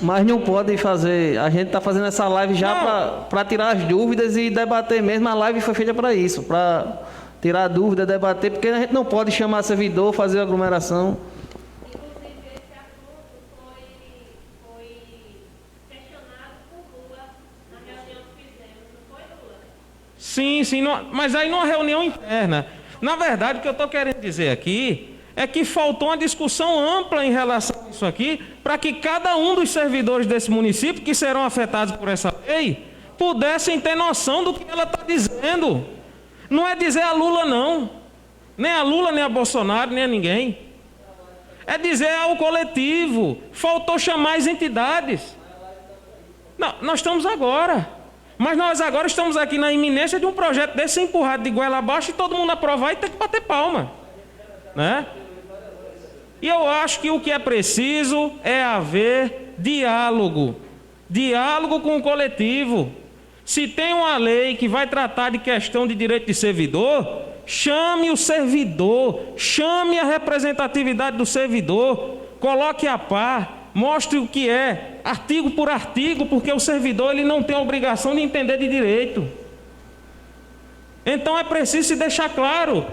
Speaker 1: Mas não pode fazer, a gente está fazendo essa live já para tirar as dúvidas e debater mesmo. A live foi feita para isso, para tirar dúvida, debater, porque a gente não pode chamar servidor, fazer aglomeração.
Speaker 4: Sim, mas aí numa reunião interna. Na verdade, o que eu estou querendo dizer aqui é que faltou uma discussão ampla em relação a isso aqui, para que cada um dos servidores desse município, que serão afetados por essa lei, pudessem ter noção do que ela está dizendo. Não é dizer a Lula, não. Nem a Lula, nem a Bolsonaro, nem a ninguém. É dizer ao coletivo. Faltou chamar as entidades. Não, nós estamos agora. Mas nós agora estamos aqui na iminência de um projeto desse empurrado de goela abaixo e todo mundo aprovar e ter que bater palma. Né? E eu acho que o que é preciso é haver diálogo. Diálogo com o coletivo. Se tem uma lei que vai tratar de questão de direito de servidor, chame o servidor, chame a representatividade do servidor, coloque a par. Mostre o que é, artigo por artigo, porque o servidor ele não tem a obrigação de entender de direito. Então é preciso se deixar claro.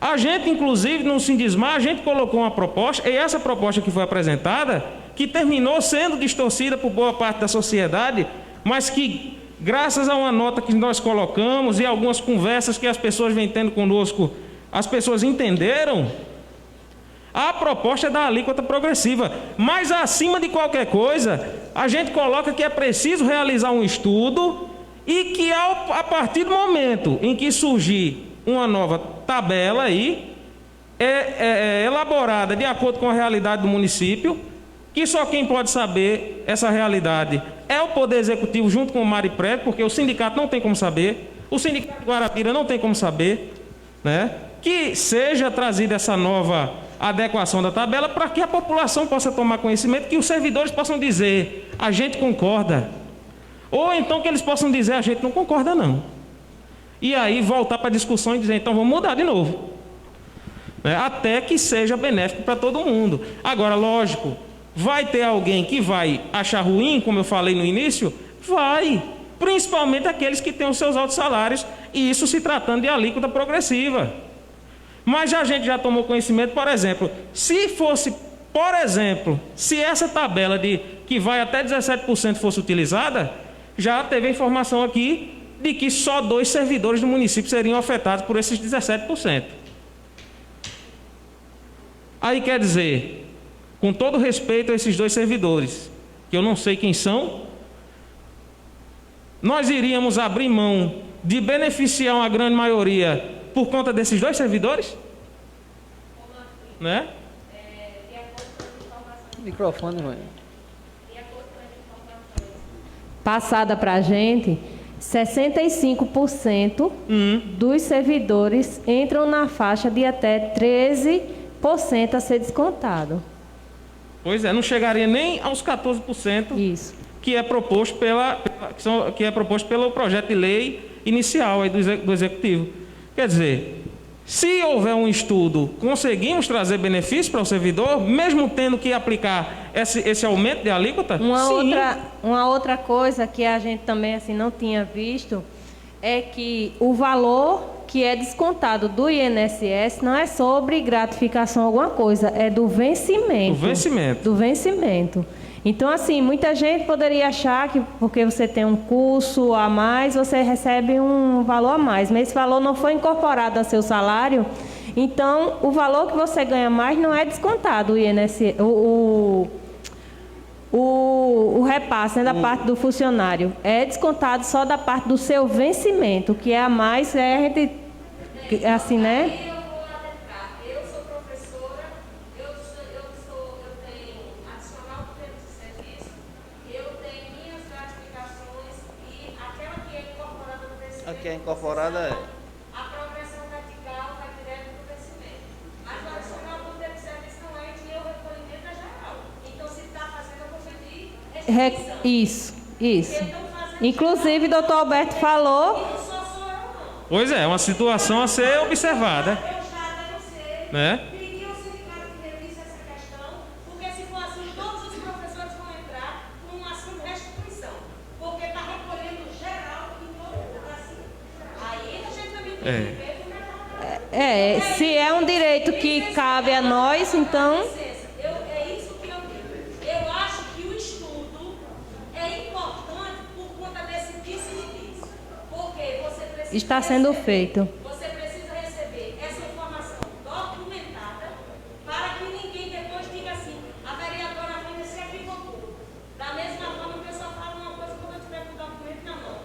Speaker 4: A gente, inclusive, no Sindismar, a gente colocou uma proposta, e essa proposta que foi apresentada, que terminou sendo distorcida por boa parte da sociedade, mas que, graças a uma nota que nós colocamos e algumas conversas que as pessoas vêm tendo conosco, as pessoas entenderam, a proposta é da alíquota progressiva. Mas, acima de qualquer coisa, a gente coloca que é preciso realizar um estudo e que, a partir do momento em que surgir uma nova tabela aí, elaborada de acordo com a realidade do município, que só quem pode saber essa realidade é o Poder Executivo junto com o Mariprev, porque o sindicato não tem como saber, o sindicato de Guarapira não tem como saber, né? Que seja trazida essa nova adequação da tabela para que a população possa tomar conhecimento, que os servidores possam dizer, a gente concorda, ou então que eles possam dizer, a gente não concorda não. E aí voltar para a discussão e dizer, então vamos mudar de novo, né? Até que seja benéfico para todo mundo. Agora, lógico, vai ter alguém que vai achar ruim, como eu falei no início? Vai, principalmente aqueles que têm os seus altos salários, e isso se tratando de alíquota progressiva. Mas a gente já tomou conhecimento, por exemplo, se fosse, por exemplo, se essa tabela de que vai até 17% fosse utilizada, já teve a informação aqui de que só 2 servidores do município seriam afetados por esses 17%. Aí quer dizer, com todo respeito a esses 2 servidores, que eu não sei quem são, nós iríamos abrir mão de beneficiar uma grande maioria por conta desses 2 servidores? Né?
Speaker 1: Microfone, mãe.
Speaker 5: Passada para a gente, 65% dos servidores entram na faixa de até 13% a ser descontado.
Speaker 4: Pois é, não chegaria nem aos 14%.
Speaker 5: Isso.
Speaker 4: Que é proposto pelo projeto de lei inicial aí do Executivo. Quer dizer, se houver um estudo, conseguimos trazer benefícios para o servidor, mesmo tendo que aplicar esse aumento de alíquota?
Speaker 5: Uma outra coisa que a gente também assim, não tinha visto é que o valor que é descontado do INSS não é sobre gratificação alguma coisa, é do vencimento. Do vencimento. Então, assim, muita gente poderia achar que porque você tem um curso a mais, você recebe um valor a mais, mas esse valor não foi incorporado ao seu salário, então o valor que você ganha mais não é descontado, o INSS, o repasse, né, da parte do funcionário, é descontado só da parte do seu vencimento, que é a mais, a gente, assim, né?
Speaker 1: Que é incorporada é.
Speaker 6: A progressão vertical vai direto para o vencimento. Mas o adicional do tempo de serviço não é e o recolhimento é geral. Então, se está fazendo, eu vou pedir restituição.
Speaker 5: Isso. Inclusive, o doutor Alberto falou.
Speaker 6: Não só sou eu, não.
Speaker 4: Pois é uma situação a ser observada.
Speaker 6: Eu já denunciei.
Speaker 4: Né?
Speaker 6: Pedi ao sindicato que revise essa questão, porque se for assim, todos os professores vão entrar numa ação de restituição. Porque está recolhendo geral em todo o Brasil. Aí a gente também tem que ver como é que
Speaker 5: Se é um direito que cabe a nós, então.
Speaker 6: é isso que eu digo. Eu acho que o estudo é importante por conta desse disse-me-disse. Porque você precisa.
Speaker 5: Está sendo feito.
Speaker 6: Você precisa receber essa informação documentada para que ninguém depois diga assim, a vereadora Wanda se equivocou. Da mesma forma, o pessoal fala uma coisa quando eu tiver com o documento na mão.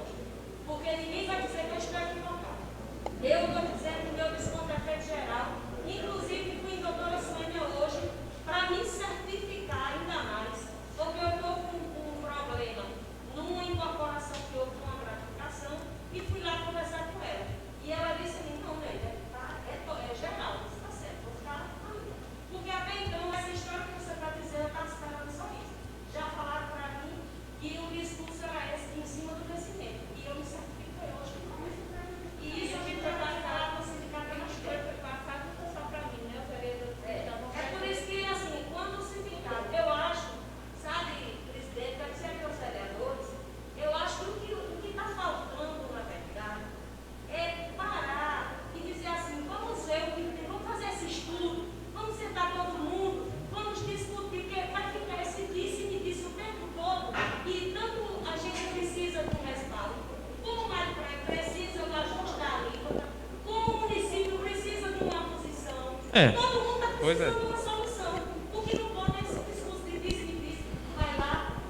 Speaker 6: Porque ninguém vai dizer que eu estou equivocado. Eu estou dizendo que o meu desconto é feito geral. Inclusive, fui em doutora Sônia hoje para me certificar ainda mais. Porque eu estou com um problema numa incorporação que houve uma gratificação e fui lá conversar com ela. E ela disse
Speaker 4: É.
Speaker 6: Todo mundo está
Speaker 4: Pois é.
Speaker 6: precisando de uma solução. O que não pode é esse discurso de disse, vai lá,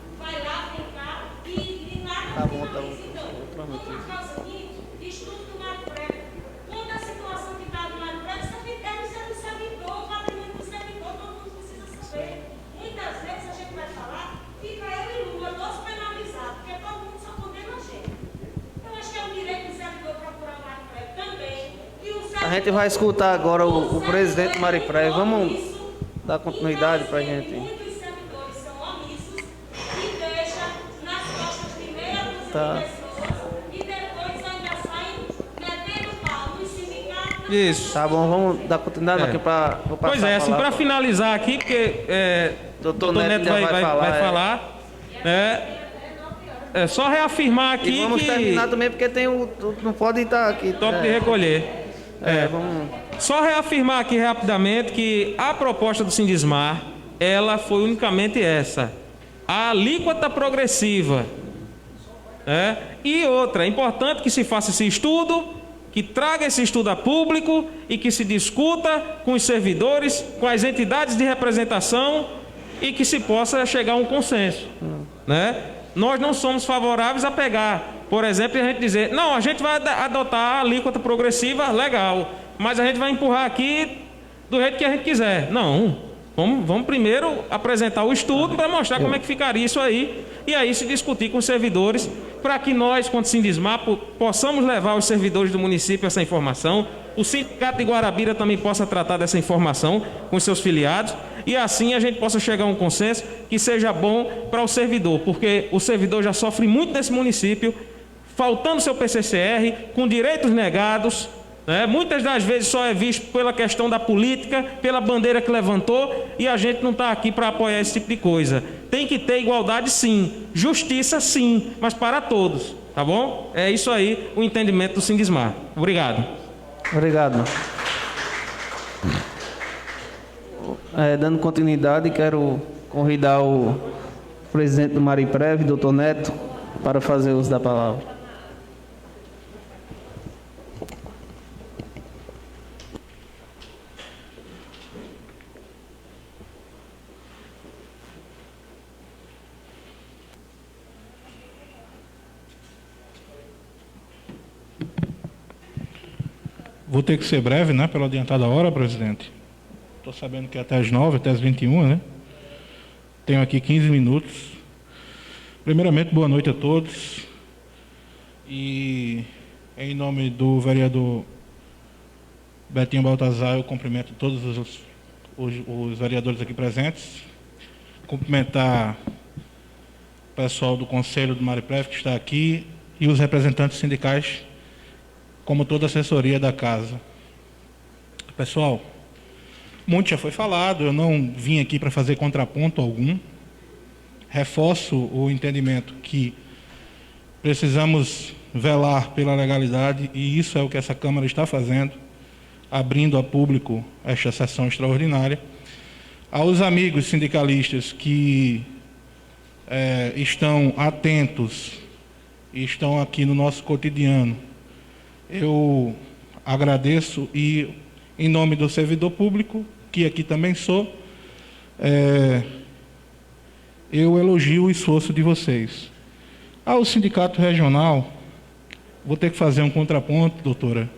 Speaker 6: vem cá, e nada
Speaker 1: Tá bom, tá
Speaker 6: finaliza.
Speaker 1: bom.
Speaker 6: Então, vamos marcar o seguinte, estudo do Mário Prévio. Quando a situação que está do Mário Prévio, você não servidor, o patrimônio do servidor, todo mundo precisa saber. Muitas vezes a gente vai falar, fica eu e Lula, dois penalizados, porque todo mundo só condena a gente. Eu acho que é um direito do servidor procurar o Mário Prévio também.
Speaker 1: A gente vai escutar agora o presidente Mário Prévio. Vamos dar continuidade para a gente.
Speaker 6: Muitos servidores são omissos e deixam nas costas de meia dúzia
Speaker 1: Tá.
Speaker 6: de pessoas e depois ainda saem metendo pau nos sindicatos.
Speaker 4: Isso.
Speaker 1: Tá bom, vamos dar continuidade aqui para.
Speaker 4: Pois é, assim, para finalizar aqui, porque
Speaker 1: Doutor
Speaker 4: doutor
Speaker 1: Neto
Speaker 4: Neto
Speaker 1: já
Speaker 4: vai
Speaker 1: vai
Speaker 4: falar. É só reafirmar aqui
Speaker 1: E vamos
Speaker 4: que
Speaker 1: terminar também, porque tem não pode estar aqui.
Speaker 4: top de recolher.
Speaker 1: Vamos.
Speaker 4: Só reafirmar aqui rapidamente que a proposta do Sindismar, ela foi unicamente essa, a alíquota progressiva. E outra, é importante que se faça esse estudo, que traga esse estudo a público e que se discuta com os servidores, com as entidades de representação e que se possa chegar a um consenso. Nós não somos favoráveis a pegar, por exemplo, e a gente dizer, não, a gente vai adotar a alíquota progressiva, legal, mas a gente vai empurrar aqui do jeito que a gente quiser. Não, vamos primeiro apresentar o estudo para mostrar como é que ficaria isso aí, e aí se discutir com os servidores, para que nós, quanto Sindismar, possamos levar aos servidores do município essa informação, o Sindicato de Guarabira também possa tratar dessa informação com os seus filiados, e assim a gente possa chegar a um consenso que seja bom para o servidor, porque o servidor já sofre muito nesse município, faltando seu PCCR, com direitos negados, muitas das vezes só é visto pela questão da política, pela bandeira que levantou, e a gente não está aqui para apoiar esse tipo de coisa. Tem que ter igualdade sim, justiça sim, mas para todos, tá bom? É isso aí o entendimento do Sindismar. Obrigado.
Speaker 1: Obrigado. Dando continuidade, quero convidar o presidente do Mário Prévio, doutor Neto, para fazer uso da palavra.
Speaker 7: Vou ter que ser breve, né, pela adiantada hora, presidente. Estou sabendo que é até às 9, até às 21, né? Tenho aqui 15 minutos. Primeiramente, boa noite a todos. E, em nome do vereador Betinho Baltazar, eu cumprimento todos os vereadores aqui presentes. Cumprimentar o pessoal do Conselho do Mário Prévio que está aqui e os representantes sindicais, como toda a assessoria da casa. Pessoal, muito já foi falado, eu não vim aqui para fazer contraponto algum. Reforço o entendimento que precisamos velar pela legalidade, e isso é o que essa Câmara está fazendo, abrindo a público esta sessão extraordinária. Aos amigos sindicalistas que estão atentos e estão aqui no nosso cotidiano, eu agradeço e, em nome do servidor público, que aqui também sou, eu elogio o esforço de vocês. Ao sindicato regional, vou ter que fazer um contraponto, doutora,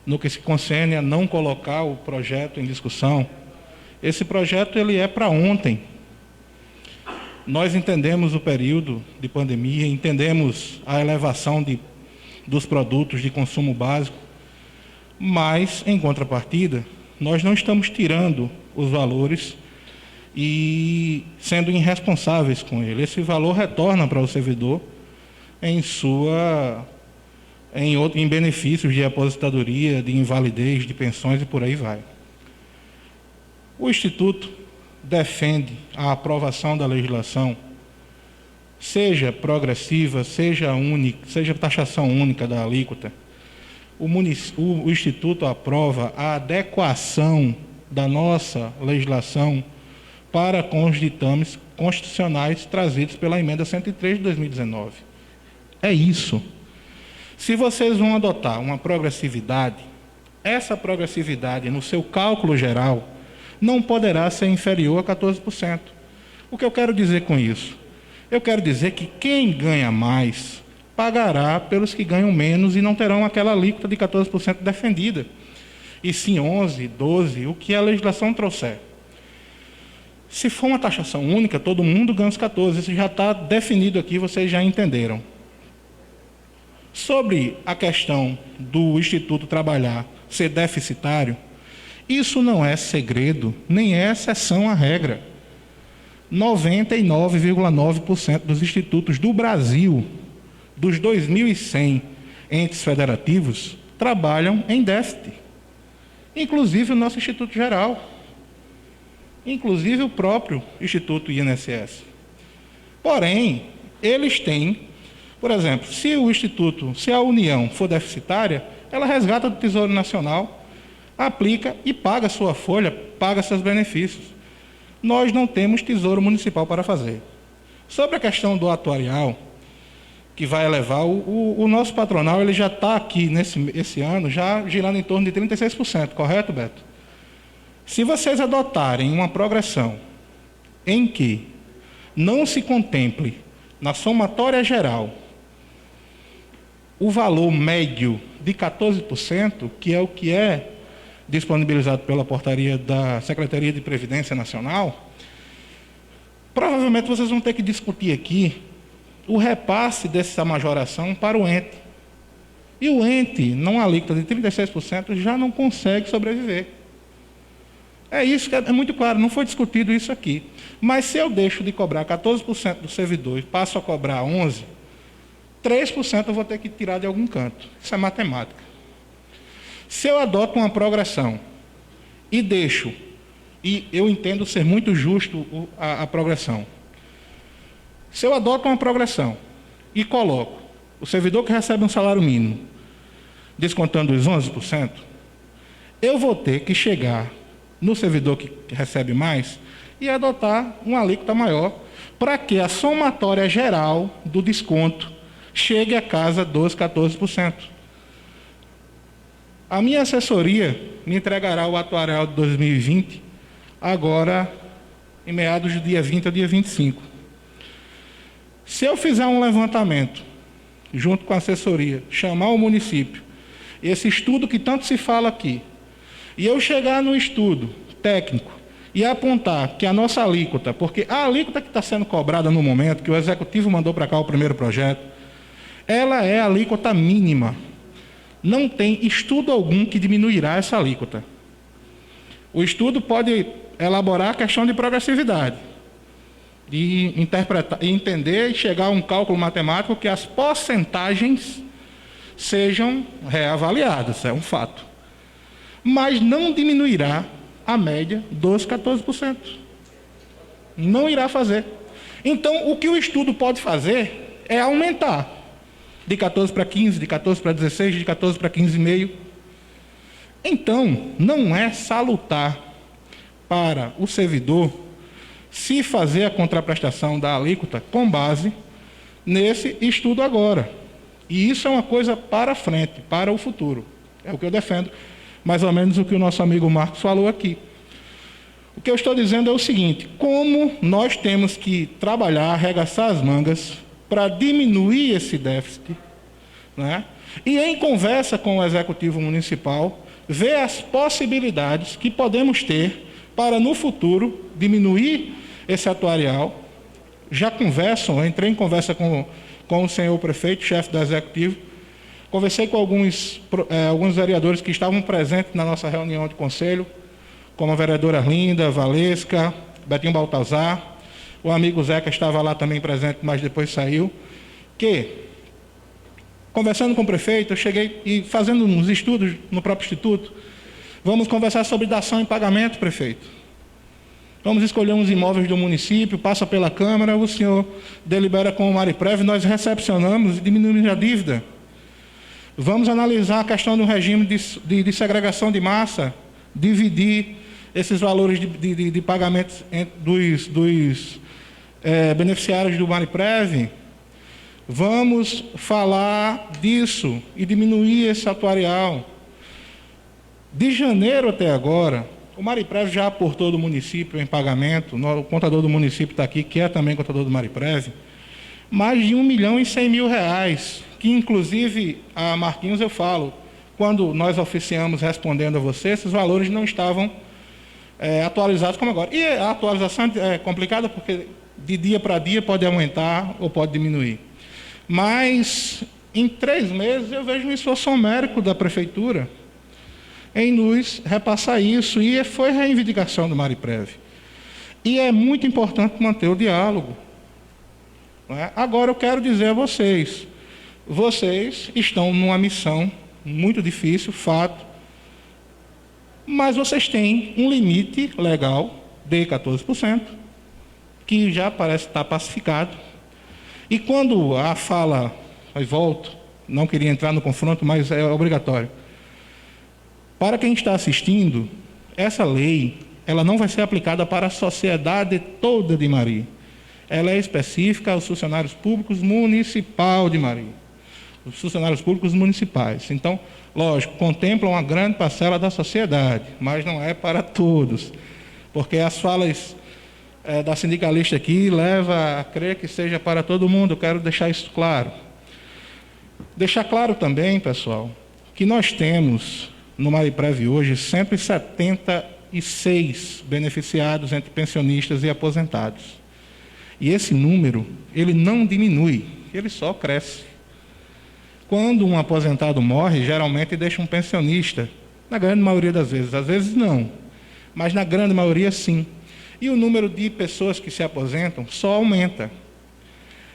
Speaker 7: no que se concerne a não colocar o projeto em discussão. Esse projeto ele é para ontem. Nós entendemos o período de pandemia, entendemos a elevação dos produtos de consumo básico, mas, em contrapartida, nós não estamos tirando os valores e sendo irresponsáveis com ele. Esse valor retorna para o servidor em benefícios de aposentadoria, de invalidez, de pensões e por aí vai. O Instituto defende a aprovação da legislação, seja progressiva, seja taxação única da alíquota. O Instituto aprova a adequação da nossa legislação para com os ditames constitucionais trazidos pela emenda 103 de 2019. É isso. Se vocês vão adotar uma progressividade, essa progressividade no seu cálculo geral não poderá ser inferior a 14%. O que eu quero dizer com isso? Eu quero dizer que quem ganha mais pagará pelos que ganham menos e não terão aquela alíquota de 14% defendida. E sim 11%, 12%, o que a legislação trouxer. Se for uma taxação única, todo mundo ganha os 14%. Isso já está definido aqui, vocês já entenderam. Sobre a questão do Instituto trabalhar ser deficitário, isso não é segredo, nem é exceção à regra. 99,9% dos institutos do Brasil, dos 2.100 entes federativos, trabalham em déficit. Inclusive o nosso Instituto Geral, inclusive o próprio Instituto INSS. Porém, eles têm, por exemplo, se a União for deficitária, ela resgata do Tesouro Nacional, aplica e paga sua folha, paga seus benefícios. Nós não temos tesouro municipal para fazer. Sobre a questão do atuarial, que vai elevar, o nosso patronal ele já está aqui, esse ano, já girando em torno de 36%, correto, Beto? Se vocês adotarem uma progressão em que não se contemple na somatória geral o valor médio de 14%, que é o que é disponibilizado pela portaria da Secretaria de Previdência Nacional, provavelmente vocês vão ter que discutir aqui o repasse dessa majoração para o ente. E o ente, não alíquota de 36%, já não consegue sobreviver. É isso que é muito claro, não foi discutido isso aqui. Mas se eu deixo de cobrar 14% do servidor e passo a cobrar 11%, 3% eu vou ter que tirar de algum canto. Isso é matemática. Se eu adoto uma progressão e deixo, e eu entendo ser muito justo a progressão, se eu adoto uma progressão e coloco o servidor que recebe um salário mínimo, descontando os 11%, eu vou ter que chegar no servidor que recebe mais e adotar uma alíquota maior para que a somatória geral do desconto chegue a casa dos 14%. A minha assessoria me entregará o atuarial de 2020, agora em meados do dia 20 ao dia 25. Se eu fizer um levantamento, junto com a assessoria, chamar o município, esse estudo que tanto se fala aqui, e eu chegar no estudo técnico e apontar que a nossa alíquota, porque a alíquota que está sendo cobrada no momento, que o Executivo mandou para cá o primeiro projeto, ela é a alíquota mínima. Não tem estudo algum que diminuirá essa alíquota. O estudo pode elaborar a questão de progressividade, de interpretar, entender e chegar a um cálculo matemático que as porcentagens sejam reavaliadas, é um fato. Mas não diminuirá a média dos 14%. Não irá fazer. Então, o que o estudo pode fazer é aumentar de 14 para 15, de 14 para 16, de 14 para 15,5. Então, não é salutar para o servidor se fazer a contraprestação da alíquota com base nesse estudo agora. E isso é uma coisa para frente, para o futuro. É o que eu defendo, mais ou menos o que o nosso amigo Marcos falou aqui. O que eu estou dizendo é o seguinte: como nós temos que trabalhar, arregaçar as mangas para diminuir esse déficit, né? E em conversa com o Executivo Municipal, ver as possibilidades que podemos ter para, no futuro, diminuir esse atuarial. Já conversam, eu entrei em conversa com o senhor prefeito, chefe do Executivo, conversei com alguns vereadores que estavam presentes na nossa reunião de conselho, como a vereadora Arlinda, Valesca, Betinho Baltazar, o amigo Zeca estava lá também presente, mas depois saiu, que, conversando com o prefeito, eu cheguei e fazendo uns estudos no próprio Instituto, vamos conversar sobre dação em pagamento, prefeito. Vamos escolher uns imóveis do município, passa pela Câmara, o senhor delibera com o Mariprev, nós recepcionamos e diminuímos a dívida. Vamos analisar a questão do regime de segregação de massa, dividir esses valores de pagamentos dos beneficiários do Mariprev. Vamos falar disso e diminuir esse atuarial. De janeiro até agora, o Mariprev já aportou do município em pagamento, o contador do município está aqui, que é também contador do Mariprev, mais de R$1.100.000, que inclusive, a Marquinhos eu falo, quando nós oficiamos respondendo a você, esses valores não estavam atualizados como agora. E a atualização é complicada porque de dia para dia pode aumentar ou pode diminuir. Mas, em 3 meses, eu vejo um esforço homérico da Prefeitura em nos repassar isso, e foi reivindicação do Mariprev. E é muito importante manter o diálogo. Não é? Agora, eu quero dizer a vocês, vocês estão numa missão muito difícil, fato, mas vocês têm um limite legal de 14%, que já parece estar pacificado. E quando a fala, eu volto, não queria entrar no confronto, mas é obrigatório. Para quem está assistindo, essa lei, ela não vai ser aplicada para a sociedade toda de Mari. Ela é específica aos funcionários públicos municipal de Mari. Os funcionários públicos municipais. Então, lógico, contemplam uma grande parcela da sociedade, mas não é para todos. Porque as falas da sindicalista aqui levam a crer que seja para todo mundo. Eu quero deixar isso claro. Deixar claro também, pessoal, que nós temos no Mariprev hoje 176 beneficiados entre pensionistas e aposentados. E esse número, ele não diminui, ele só cresce. Quando um aposentado morre, geralmente deixa um pensionista, na grande maioria das vezes. Às vezes não, mas na grande maioria sim. E o número de pessoas que se aposentam só aumenta.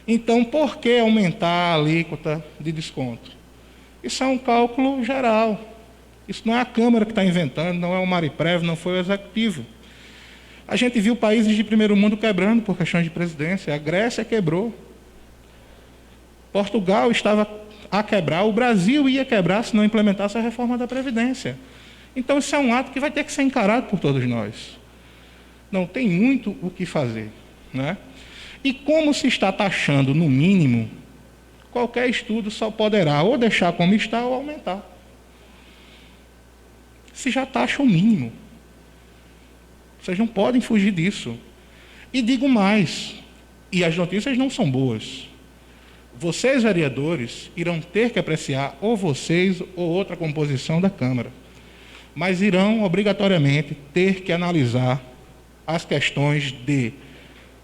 Speaker 7: Então, por que aumentar a alíquota de desconto? Isso é um cálculo geral. Isso não é a Câmara que está inventando, não é o Mariprev, não foi o Executivo. A gente viu países de primeiro mundo quebrando por questões de presidência. A Grécia quebrou. Portugal estava a quebrar. O Brasil ia quebrar se não implementasse a reforma da Previdência. Então, isso é um ato que vai ter que ser encarado por todos nós. Não tem muito o que fazer, né? E como se está taxando no mínimo, qualquer estudo só poderá ou deixar como está ou aumentar. Se já taxa o mínimo. Vocês não podem fugir disso. E digo mais, e as notícias não são boas. Vocês, vereadores, irão ter que apreciar ou vocês ou outra composição da Câmara. Mas irão, obrigatoriamente, ter que analisar as questões de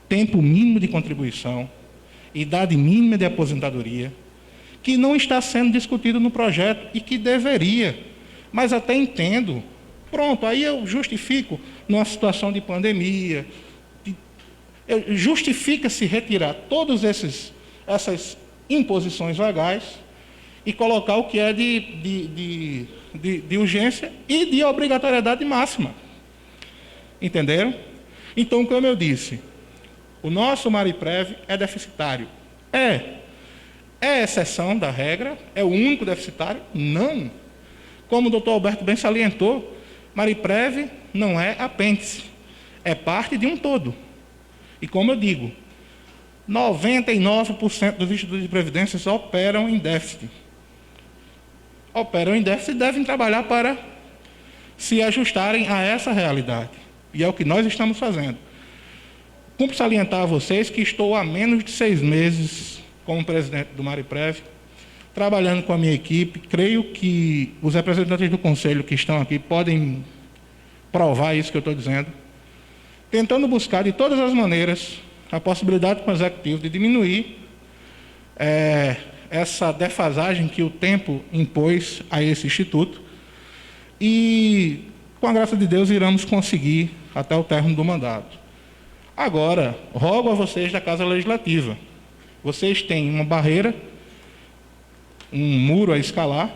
Speaker 7: tempo mínimo de contribuição, idade mínima de aposentadoria, que não está sendo discutido no projeto e que deveria. Mas até entendo. Pronto, aí eu justifico numa situação de pandemia. Justifica-se retirar todas essas imposições legais e colocar o que é de urgência e de obrigatoriedade máxima. Entenderam? Então, como eu disse, o nosso Mariprev é deficitário. É exceção da regra? É o único deficitário? Não. Como o doutor Alberto bem salientou, Mariprev não é apêndice, é parte de um todo. E como eu digo, 99% dos institutos de previdência operam em déficit. Operam em déficit e devem trabalhar para se ajustarem a essa realidade. E é o que nós estamos fazendo. Cumpre salientar a vocês que estou há menos de 6 meses como presidente do Mariprev, trabalhando com a minha equipe. Creio que os representantes do Conselho que estão aqui podem provar isso que eu estou dizendo, tentando buscar de todas as maneiras a possibilidade com o Executivo de diminuir essa defasagem que o tempo impôs a esse Instituto e, com a graça de Deus, iremos conseguir até o término do mandato. Agora, rogo a vocês da Casa Legislativa, vocês têm uma barreira, um muro a escalar.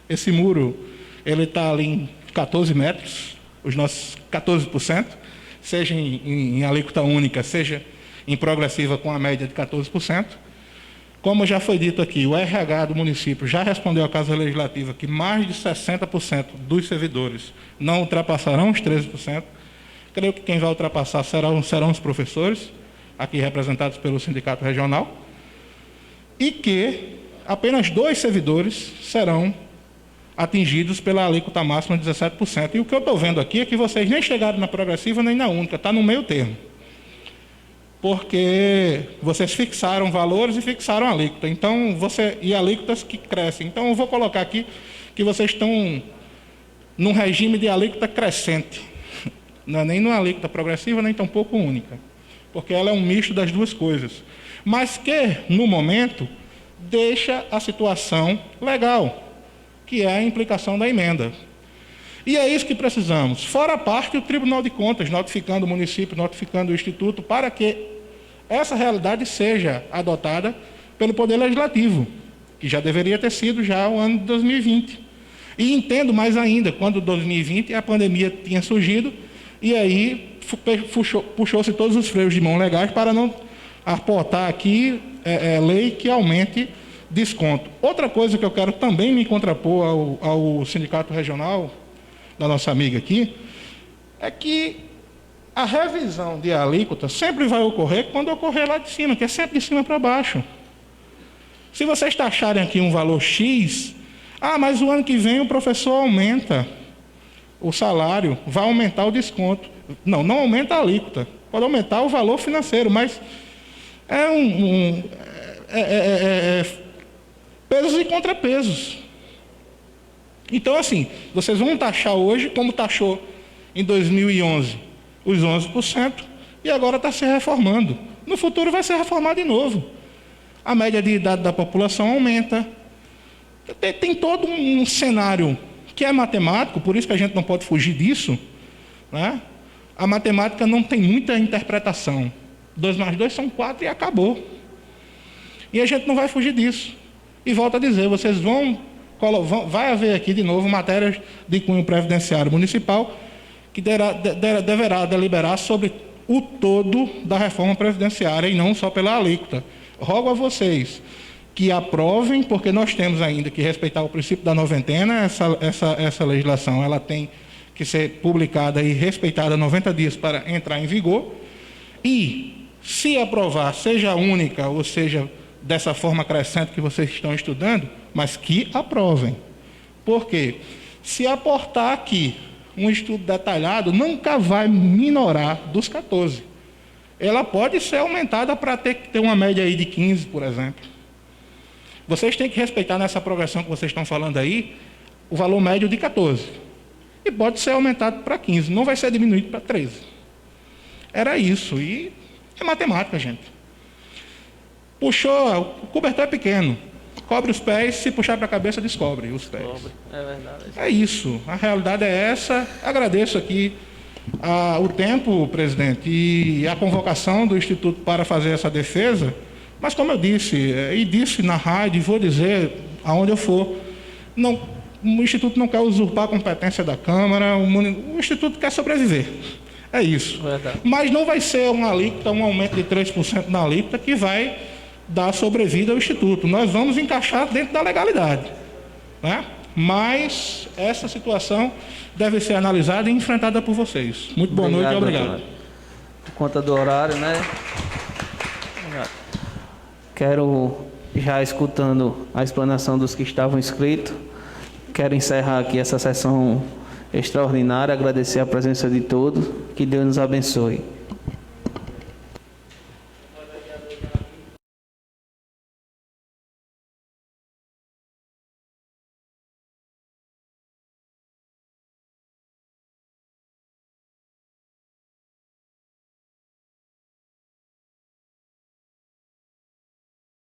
Speaker 7: Esse muro, ele está ali em 14 metros, os nossos 14%, seja em alíquota única, seja em progressiva com a média de 14%. Como já foi dito aqui, o RH do município já respondeu à Casa Legislativa que mais de 60% dos servidores não ultrapassarão os 13%. Creio que quem vai ultrapassar serão os professores, aqui representados pelo Sindicato Regional, e que apenas 2 servidores serão atingidos pela alíquota máxima de 17%. E o que eu estou vendo aqui é que vocês nem chegaram na progressiva nem na única, está no meio termo. Porque vocês fixaram valores e fixaram a alíquota. Então, e alíquotas que crescem. Então, eu vou colocar aqui que vocês estão num regime de alíquota crescente. Não é nem numa alíquota progressiva, nem tampouco única. Porque ela é um misto das duas coisas. Mas que, no momento, deixa a situação legal, que é a implicação da emenda. E é isso que precisamos. Fora a parte, o Tribunal de Contas, notificando o município, notificando o Instituto, para que essa realidade seja adotada pelo Poder Legislativo, que já deveria ter sido já o ano de 2020. E entendo mais ainda, quando 2020 a pandemia tinha surgido, e aí puxou-se todos os freios de mão legais para não aportar aqui lei que aumente desconto. Outra coisa que eu quero também me contrapor ao sindicato regional, da nossa amiga aqui, é que a revisão de alíquota sempre vai ocorrer quando ocorrer lá de cima, que é sempre de cima para baixo. Se vocês taxarem aqui um valor X, mas o ano que vem o professor aumenta o salário, vai aumentar o desconto. Não aumenta a alíquota, pode aumentar o valor financeiro, mas pesos e contrapesos. Então, assim, vocês vão taxar hoje, como taxou em 2011, os 11%, e agora está se reformando. No futuro vai ser reformado de novo. A média de idade da população aumenta. Tem todo um cenário que é matemático, por isso que a gente não pode fugir disso, né? A matemática não tem muita interpretação. 2 mais 2 são 4 e acabou. E a gente não vai fugir disso. E volto a dizer, vocês vai haver aqui de novo matérias de cunho previdenciário municipal que deverá deliberar sobre o todo da reforma previdenciária e não só pela alíquota. Rogo a vocês que aprovem, porque nós temos ainda que respeitar o princípio da noventena. Essa legislação ela tem que ser publicada e respeitada 90 dias para entrar em vigor. E, se aprovar, seja única ou seja dessa forma crescente que vocês estão estudando, mas que aprovem. Por quê? Se aportar aqui um estudo detalhado, nunca vai minorar dos 14. Ela pode ser aumentada para ter uma média aí de 15, por exemplo. Vocês têm que respeitar nessa progressão que vocês estão falando aí, o valor médio de 14. E pode ser aumentado para 15, não vai ser diminuído para 13. Era isso, e é matemática, gente. Puxou, o cobertor é pequeno, cobre os pés, se puxar para a cabeça, descobre os pés.
Speaker 1: É verdade.
Speaker 7: É isso, a realidade é essa. Agradeço aqui o tempo, presidente, e a convocação do Instituto para fazer essa defesa, mas como eu disse, e disse na rádio, e vou dizer aonde eu for, o Instituto não quer usurpar a competência da Câmara, o Instituto quer sobreviver. É isso.
Speaker 1: Verdade.
Speaker 7: Mas não vai ser uma alíquota, um aumento de 3% na alíquota que vai dar sobrevida ao Instituto. Nós vamos encaixar dentro da legalidade, né? Mas essa situação deve ser analisada e enfrentada por vocês. Muito boa noite e obrigado.
Speaker 1: Por conta do horário, né? Quero, já escutando a explanação dos que estavam inscritos, quero encerrar aqui essa sessão extraordinária, agradecer a presença de todos, que Deus nos abençoe.